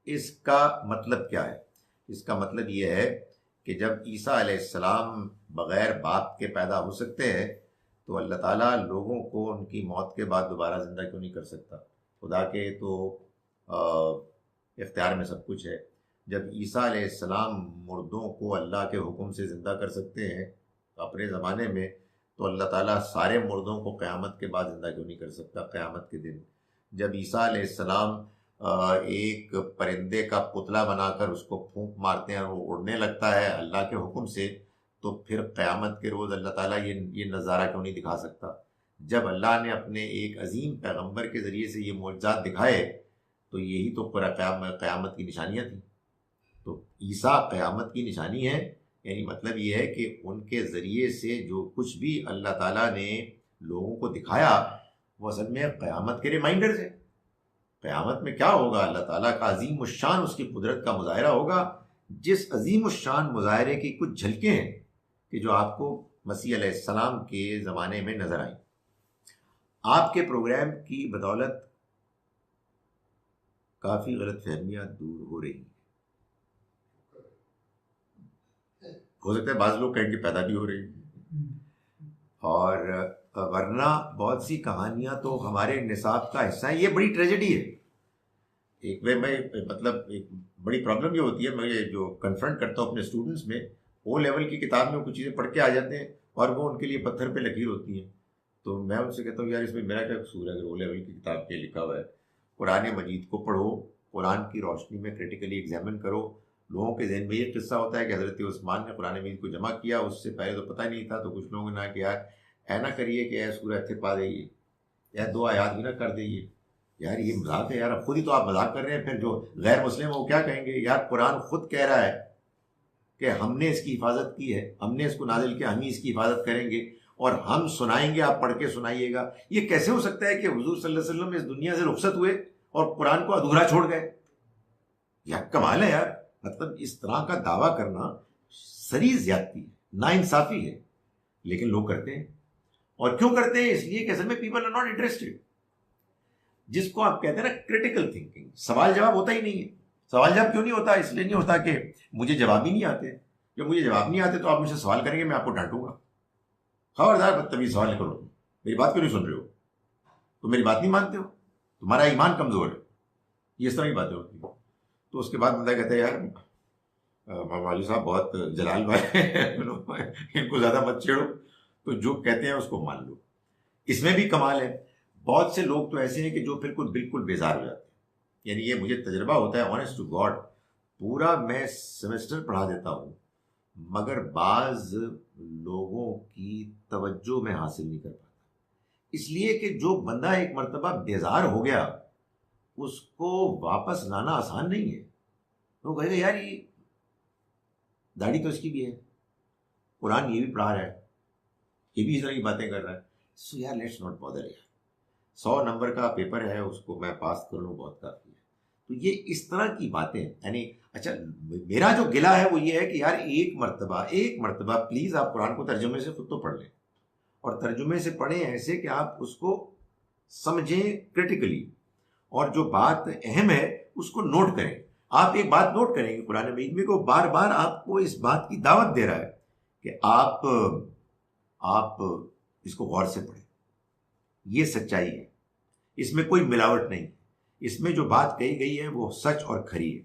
اس کا مطلب کیا ہے؟ اس کا مطلب یہ ہے کہ جب عیسیٰ علیہ السلام بغیر باپ کے پیدا ہو سکتے ہیں تو اللہ تعالیٰ لوگوں کو ان کی موت کے بعد دوبارہ زندہ کیوں نہیں کر سکتا؟ خدا کے تو اختیار میں سب کچھ ہے۔ جب عیسیٰ علیہ السلام مردوں کو اللہ کے حکم سے زندہ کر سکتے ہیں اپنے زمانے میں، تو اللہ تعالیٰ سارے مردوں کو قیامت کے بعد زندہ کیوں نہیں کر سکتا قیامت کے دن؟ جب عیسیٰ علیہ السلام ایک پرندے کا پتلا بنا کر اس کو پھونک مارتے ہیں اور وہ اڑنے لگتا ہے اللہ کے حکم سے، تو پھر قیامت کے روز اللہ تعالیٰ یہ نظارہ کیوں نہیں دکھا سکتا؟ جب اللہ نے اپنے ایک عظیم پیغمبر کے ذریعے سے یہ معجزات دکھائے تو یہی تو قیامت کی نشانیاں تھیں۔ تو عیسیٰ قیامت کی نشانی ہے، یعنی مطلب یہ ہے کہ ان کے ذریعے سے جو کچھ بھی اللہ تعالیٰ نے لوگوں کو دکھایا وہ اصل میں قیامت کے ریمائنڈرز ہیں۔ قیامت میں کیا ہوگا؟ اللہ تعالیٰ کا عظیم الشان اس کی قدرت کا مظاہرہ ہوگا، جس عظیم الشان مظاہرے کی کچھ جھلکیں ہیں کہ جو آپ کو مسیح علیہ السلام کے زمانے میں نظر آئیں۔ آپ کے پروگرام کی بدولت کافی غلط فہمیاں دور ہو رہی ہیں۔ ہو سکتا ہے بعض لوگ کہیں کہ پیدا بھی ہو رہی ہیں، اور ورنہ بہت سی کہانیاں تو ہمارے نصاب کا حصہ ہیں۔ یہ بڑی ٹریجڈی ہے۔ ایک میں مطلب ایک بڑی پرابلم یہ ہوتی ہے، میں یہ جو کنفرنٹ کرتا ہوں اپنے اسٹوڈنٹس میں، او لیول کی کتاب میں کچھ چیزیں پڑھ کے آ جاتے ہیں اور وہ ان کے لیے پتھر پہ لکیر ہوتی ہیں۔ تو میں ان سے کہتا ہوں یار اس میں میرا کیا قصور ہے؟ اگر او لیول کی کتاب پہ لکھا ہوا ہے، قرآن مجید کو پڑھو، قرآن کی روشنی میں کریٹیکلی ایگزامن کرو۔ لوگوں کے ذہن میں یہ قصہ ہوتا ہے کہ حضرت عثمان نے قرآن مجید کو جمع کیا، اس سے پہلے تو پتہ نہیں تھا، تو کچھ لوگوں نے کہا کہ یار اے نہ کریے کہ اے سورہ اتھے پا دئیے یا 2 آیات بھی نہ کر دئیے۔ یار یہ مذاق ہے یار، اب خود ہی تو آپ مذاق کر رہے ہیں، پھر جو غیر مسلم ہیں وہ کیا کہیں گے؟ یار قرآن خود کہہ رہا ہے کہ ہم نے اس کی حفاظت کی ہے، ہم نے اس کو نازل کیا، ہم ہی اس کی حفاظت کریں گے اور ہم سنائیں گے، آپ پڑھ کے سنائیے گا۔ یہ کیسے ہو سکتا ہے کہ حضور صلی اللہ علیہ وسلم اس دنیا سے رخصت ہوئے اور قرآن کو ادھورا چھوڑ گئے؟ یہ کمال ہے یار۔ مطلب اس طرح کا دعویٰ کرنا سری زیادتی ہے، ناانصافی ہے، لیکن لوگ کرتے ہیں۔ اور کیوں کرتے ہیں؟ اس لیے کہ اصل میں پیپل آر ناٹ انٹرسٹڈ۔ جس کو آپ کہتے ہیں نا کریٹیکل تھنکنگ، سوال جواب ہوتا ہی نہیں ہے۔ سوال جواب کیوں نہیں ہوتا؟ اس لیے نہیں ہوتا کہ مجھے جواب ہی نہیں آتے۔ جب مجھے جواب نہیں آتے تو آپ مجھ سے سوال کریں گے، میں آپ کو ڈانٹوں گا، خبردار بدتمیز سوال نہیں کرو، میری بات کیوں نہیں سن رہے ہو، تم میری بات نہیں مانتے ہو، تمہارا ایمان کمزور ہے۔ یہ اس طرح کی باتیں ہوتی ہیں۔ تو اس کے بعد بندہ کہتا ہے یار مولوی صاحب بہت جلال بھائی ان کو زیادہ مت چھیڑو۔ تو تو جو کہتے ہیں اس کو مان لو. اس میں بھی کمال ہے. بہت سے لوگ تو ایسے ہیں کہ جو پھر بالکل بیزار ہو جاتے ہیں. یعنی یہ مجھے تجربہ ہوتا ہے آنیسٹ ٹو گاڈ. پورا میں سیمسٹر پڑھا دیتا ہوں مگر بعض لوگوں کی توجہ میں حاصل نہیں کر پاتا. اس لیے کہ جو بندہ ایک مرتبہ بیزار ہو گیا اس کو واپس لانا آسان نہیں ہے. وہ کہے گا یار یہ داڑھی تو اس کی بھی ہے, قرآن یہ بھی پڑھا رہا ہے, یہ بھی اس طرح کی باتیں کر رہا ہے. سو یار لیٹس ناٹ بادر یار. 100 نمبر کا پیپر ہے, اس کو میں پاس کر لوں بہت کافی ہے. تو یہ اس طرح کی باتیں یعنی اچھا میرا جو گلہ ہے وہ یہ ہے کہ یار ایک مرتبہ پلیز آپ قرآن کو ترجمے سے خود تو پڑھ لیں, اور ترجمے سے پڑھیں ایسے کہ آپ اس کو سمجھیں کرٹیکلی, اور جو بات اہم ہے اس کو نوٹ کریں. آپ ایک بات نوٹ کریں گے قرآن مجید میں کو بار بار آپ کو اس بات کی دعوت دے رہا ہے کہ آپ اس کو غور سے پڑھیں. یہ سچائی ہے, اس میں کوئی ملاوٹ نہیں. اس میں جو بات کہی گئی ہے وہ سچ اور کھری ہے.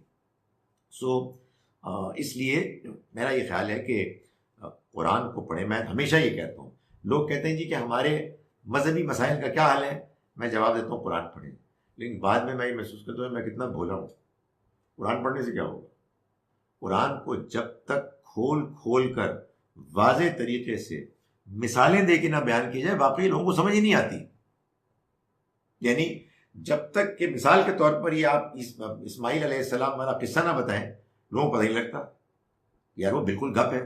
سو اس لیے میرا یہ خیال ہے کہ قرآن کو پڑھیں. میں ہمیشہ یہ کہتا ہوں, لوگ کہتے ہیں جی کہ ہمارے مذہبی مسائل کا کیا حال ہے, میں جواب دیتا ہوں قرآن پڑھیں. لیکن بعد میں یہ محسوس کرتا ہوں میں کتنا بھولا ہوں. قرآن پڑھنے سے کیا ہوگا؟ قرآن کو جب تک کھول کر واضح طریقے سے مثالیں دے کے نہ بیان کی جائے واقعی لوگوں کو سمجھ ہی نہیں آتی. یعنی جب تک کہ مثال کے طور پر یہ آپ اسماعیل علیہ السلام والا قصہ نہ بتائیں لوگوں کو پتہ نہیں لگتا. یار وہ بالکل گپ ہے,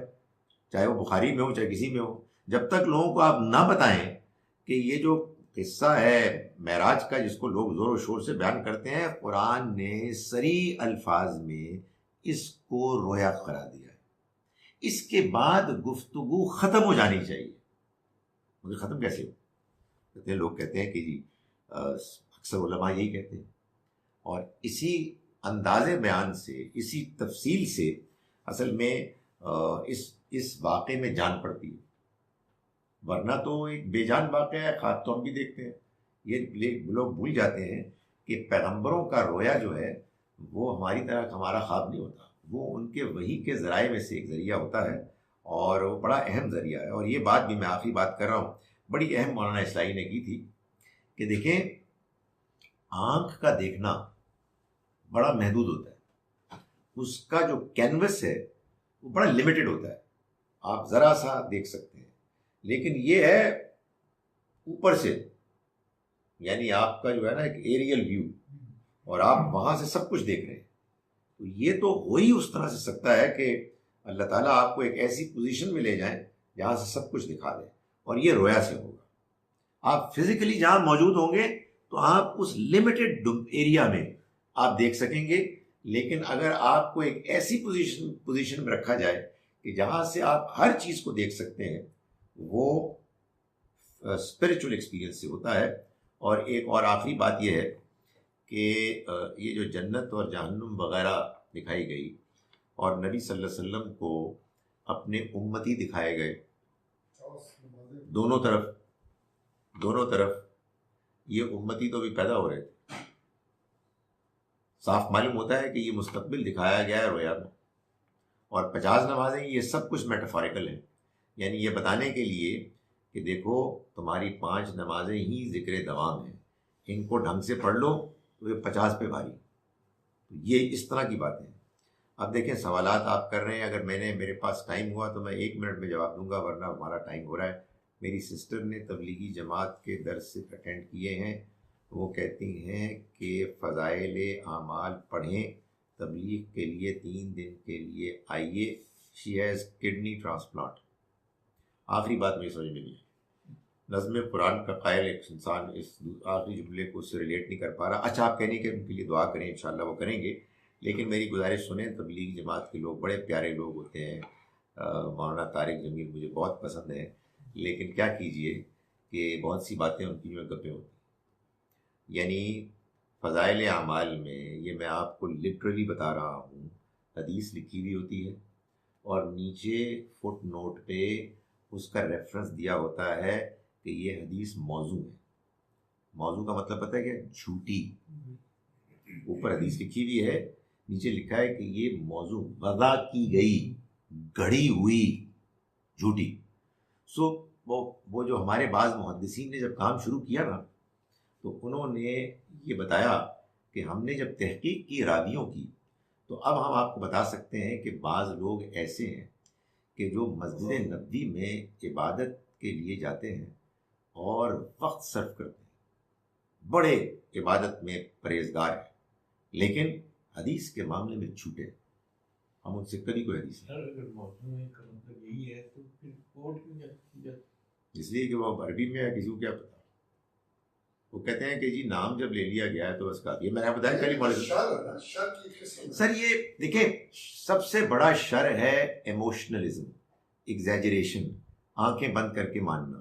چاہے وہ بخاری میں ہو چاہے کسی میں ہو. جب تک لوگوں کو آپ نہ بتائیں کہ یہ جو قصہ ہے معراج کا جس کو لوگ زور و شور سے بیان کرتے ہیں, قرآن نے صریح الفاظ میں اس کو رویا قرار دیا ہے. اس کے بعد گفتگو ختم ہو جانی چاہیے. مگر ختم کیسے ہو؟ کہتے ہیں لوگ کہتے ہیں کہ جی اکثر علماء یہی کہتے ہیں, اور اسی انداز بیان سے اسی تفصیل سے اصل میں اس واقعے میں جان پڑتی ہے. ورنہ تو ایک بے جان واقعہ ہے, خواب تو ہم بھی دیکھتے ہیں. یہ لوگ بھول جاتے ہیں کہ پیغمبروں کا رویا جو ہے وہ ہماری طرح ہمارا خواب نہیں ہوتا, وہ ان کے وحی کے ذرائع میں سے ایک ذریعہ ہوتا ہے, اور وہ بڑا اہم ذریعہ ہے. اور یہ بات بھی میں آخری بات کر رہا ہوں, بڑی اہم مولانا اصلاحی نے کی تھی کہ دیکھیں آنکھ کا دیکھنا بڑا محدود ہوتا ہے, اس کا جو کینوس ہے وہ بڑا لمیٹڈ ہوتا ہے, آپ ذرا سا دیکھ سکتے ہیں. لیکن یہ ہے اوپر سے, یعنی آپ کا جو ہے نا ایک ایریل ویو, اور آپ وہاں سے سب کچھ دیکھ رہے ہیں. تو یہ تو ہو ہی اس طرح سے سکتا ہے کہ اللہ تعالیٰ آپ کو ایک ایسی پوزیشن میں لے جائیں جہاں سے سب کچھ دکھا دیں, اور یہ رویا سے ہوگا. آپ فزیکلی جہاں موجود ہوں گے تو آپ اس لمیٹڈ ایریا میں آپ دیکھ سکیں گے, لیکن اگر آپ کو ایک ایسی پوزیشن میں رکھا جائے کہ جہاں سے آپ ہر چیز کو دیکھ سکتے ہیں, وہ اسپریچول ایکسپیرینس سے ہوتا ہے. اور ایک اور آخری بات یہ ہے کہ یہ جو جنت اور جہنم وغیرہ دکھائی گئی اور نبی صلی اللہ علیہ وسلم کو اپنے امتی دکھائے گئے دونوں طرف, یہ امتی تو بھی پیدا ہو رہے تھے. صاف معلوم ہوتا ہے کہ یہ مستقبل دکھایا گیا ہے رویا میں. اور 50 نمازیں یہ سب کچھ میٹافوریکل ہیں, یعنی یہ بتانے کے لیے کہ دیکھو تمہاری 5 نمازیں ہی ذکر دوام ہیں, ان کو ڈھنگ سے پڑھ لو تو یہ 50 پہ بھاری. یہ اس طرح کی باتیں ہیں. اب دیکھیں سوالات آپ کر رہے ہیں, اگر میرے پاس ٹائم ہوا تو میں 1 منٹ میں جواب دوں گا, ورنہ ہمارا ٹائم ہو رہا ہے. میری سسٹر نے تبلیغی جماعت کے درس سے اٹینڈ کیے ہیں, وہ کہتی ہیں کہ فضائل اعمال پڑھیں, تبلیغ کے لیے 3 دن کے لیے آئیے, شی ہیز کڈنی ٹرانسپلانٹ. آخری بات میری سمجھ میں نہیں ہے. نظم قرآن کا قائل ایک انسان اس آخری جملے کو اس سے ریلیٹ نہیں کر پا رہا. اچھا آپ کہنے کہ ان کے لیے دعا کریں, انشاءاللہ وہ کریں گے, لیکن میری گزارش سنیں. تبلیغ جماعت کے لوگ بڑے پیارے لوگ ہوتے ہیں, مولانا طارق جمیل مجھے بہت پسند ہیں, لیکن کیا کیجئے کہ بہت سی باتیں ان کی جو گپیں ہوتی ہیں. یعنی فضائل اعمال میں یہ میں آپ کو لٹرلی بتا رہا ہوں, حدیث لکھی ہوئی ہوتی ہے اور نیچے فٹ نوٹ پہ اس کا ریفرنس دیا ہوتا ہے کہ یہ حدیث موضوع ہے. موضوع کا مطلب پتہ ہے کہ جھوٹی. اوپر حدیث لکھی ہوئی ہے, نیچے لکھا ہے کہ یہ موضوع وضع کی گئی, گھڑی ہوئی, جھوٹی. سو وہ جو ہمارے بعض محدثین نے جب کام شروع کیا نا تو انہوں نے یہ بتایا کہ ہم نے جب تحقیق کی راویوں کی تو اب ہم آپ کو بتا سکتے ہیں کہ بعض لوگ ایسے ہیں کہ جو مسجد نبوی میں عبادت کے لیے جاتے ہیں اور وقت صرف کرتے ہیں، بڑے عبادت میں پرہیزگار ہیں، لیکن حدیث کے معاملے میں چھوٹے ہیں۔ ہم ان سے کبھی کوئی حدیث نہیں، سر اگر موضوع میں کا مطلب یہی ہے تو پھر کوٹ کیوں جاتی؟ اس لیے کہ وہ عربی میں ہے، کسی کو کیا پتا۔ وہ کہتے ہیں کہ جی نام جب لے لیا گیا ہے تو بس کافی ہے۔ میں نے بتایا پہلی ماڈل شر کی قسم سر، یہ دیکھیں سب سے بڑا شر ہے ایموشنلزم، ایگزیجریشن، آنکھیں بند کر کے ماننا۔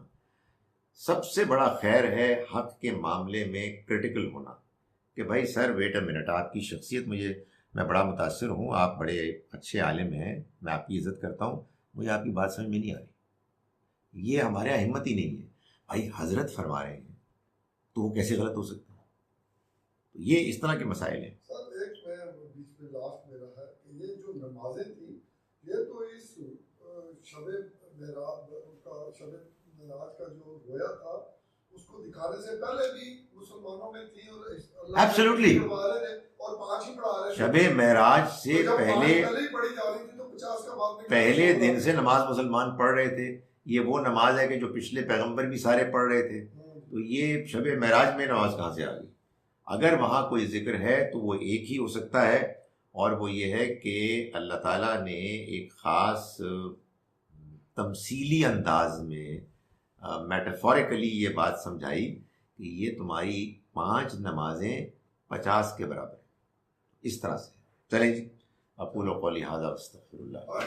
سب سے بڑا خیر ہے حق کے معاملے میں کرٹیکل ہونا کہ بھائی سر ویٹ اے منٹ، آپ کی شخصیت میں بڑا متاثر ہوں، آپ بڑے اچھے عالم ہیں، میں آپ کی عزت کرتا ہوں، مجھے آپ کی بات سمجھ میں نہیں آ رہی۔ یہ ہمارے یہاں ہمت ہی نہیں ہے۔ بھائی حضرت فرما رہے ہیں تو وہ کیسے غلط ہو سکتا ہے؟ تو یہ اس طرح کے مسائل ہیں۔ سر ایک میں بیچ میں لاسٹ میرا ہے کہ یہ جو نمازیں تھیں یہ تو اس شب معراج کا جو رویا تھا اس کو دکھانے سے پہلے بھی مسلمانوں میں تھی اور اللہ Absolutely. پڑھا رہے تھے اور 5 ہی پڑھا رہے تھے۔ شب معراج سے تو جب پہلے ہی پڑھی جا رہی تھی تو 50 کا بعد میں پہلے دن سے نماز مسلمان پڑھ رہے تھے۔ یہ وہ نماز ہے کہ جو پچھلے پیغمبر بھی سارے پڑھ رہے تھے، تو یہ شب معراج میں نماز کہاں سے آ گئی؟ اگر وہاں کوئی ذکر ہے تو وہ ایک ہی ہو سکتا ہے، اور وہ یہ ہے کہ اللہ تعالیٰ نے ایک خاص تمثیلی انداز میں میٹافوریکلی یہ بات سمجھائی کہ یہ تمہاری 5 نمازیں 50 کے برابر ہیں، اس طرح سے۔ چلیں جی، اقول قولی ھذا واستغفر اللہ۔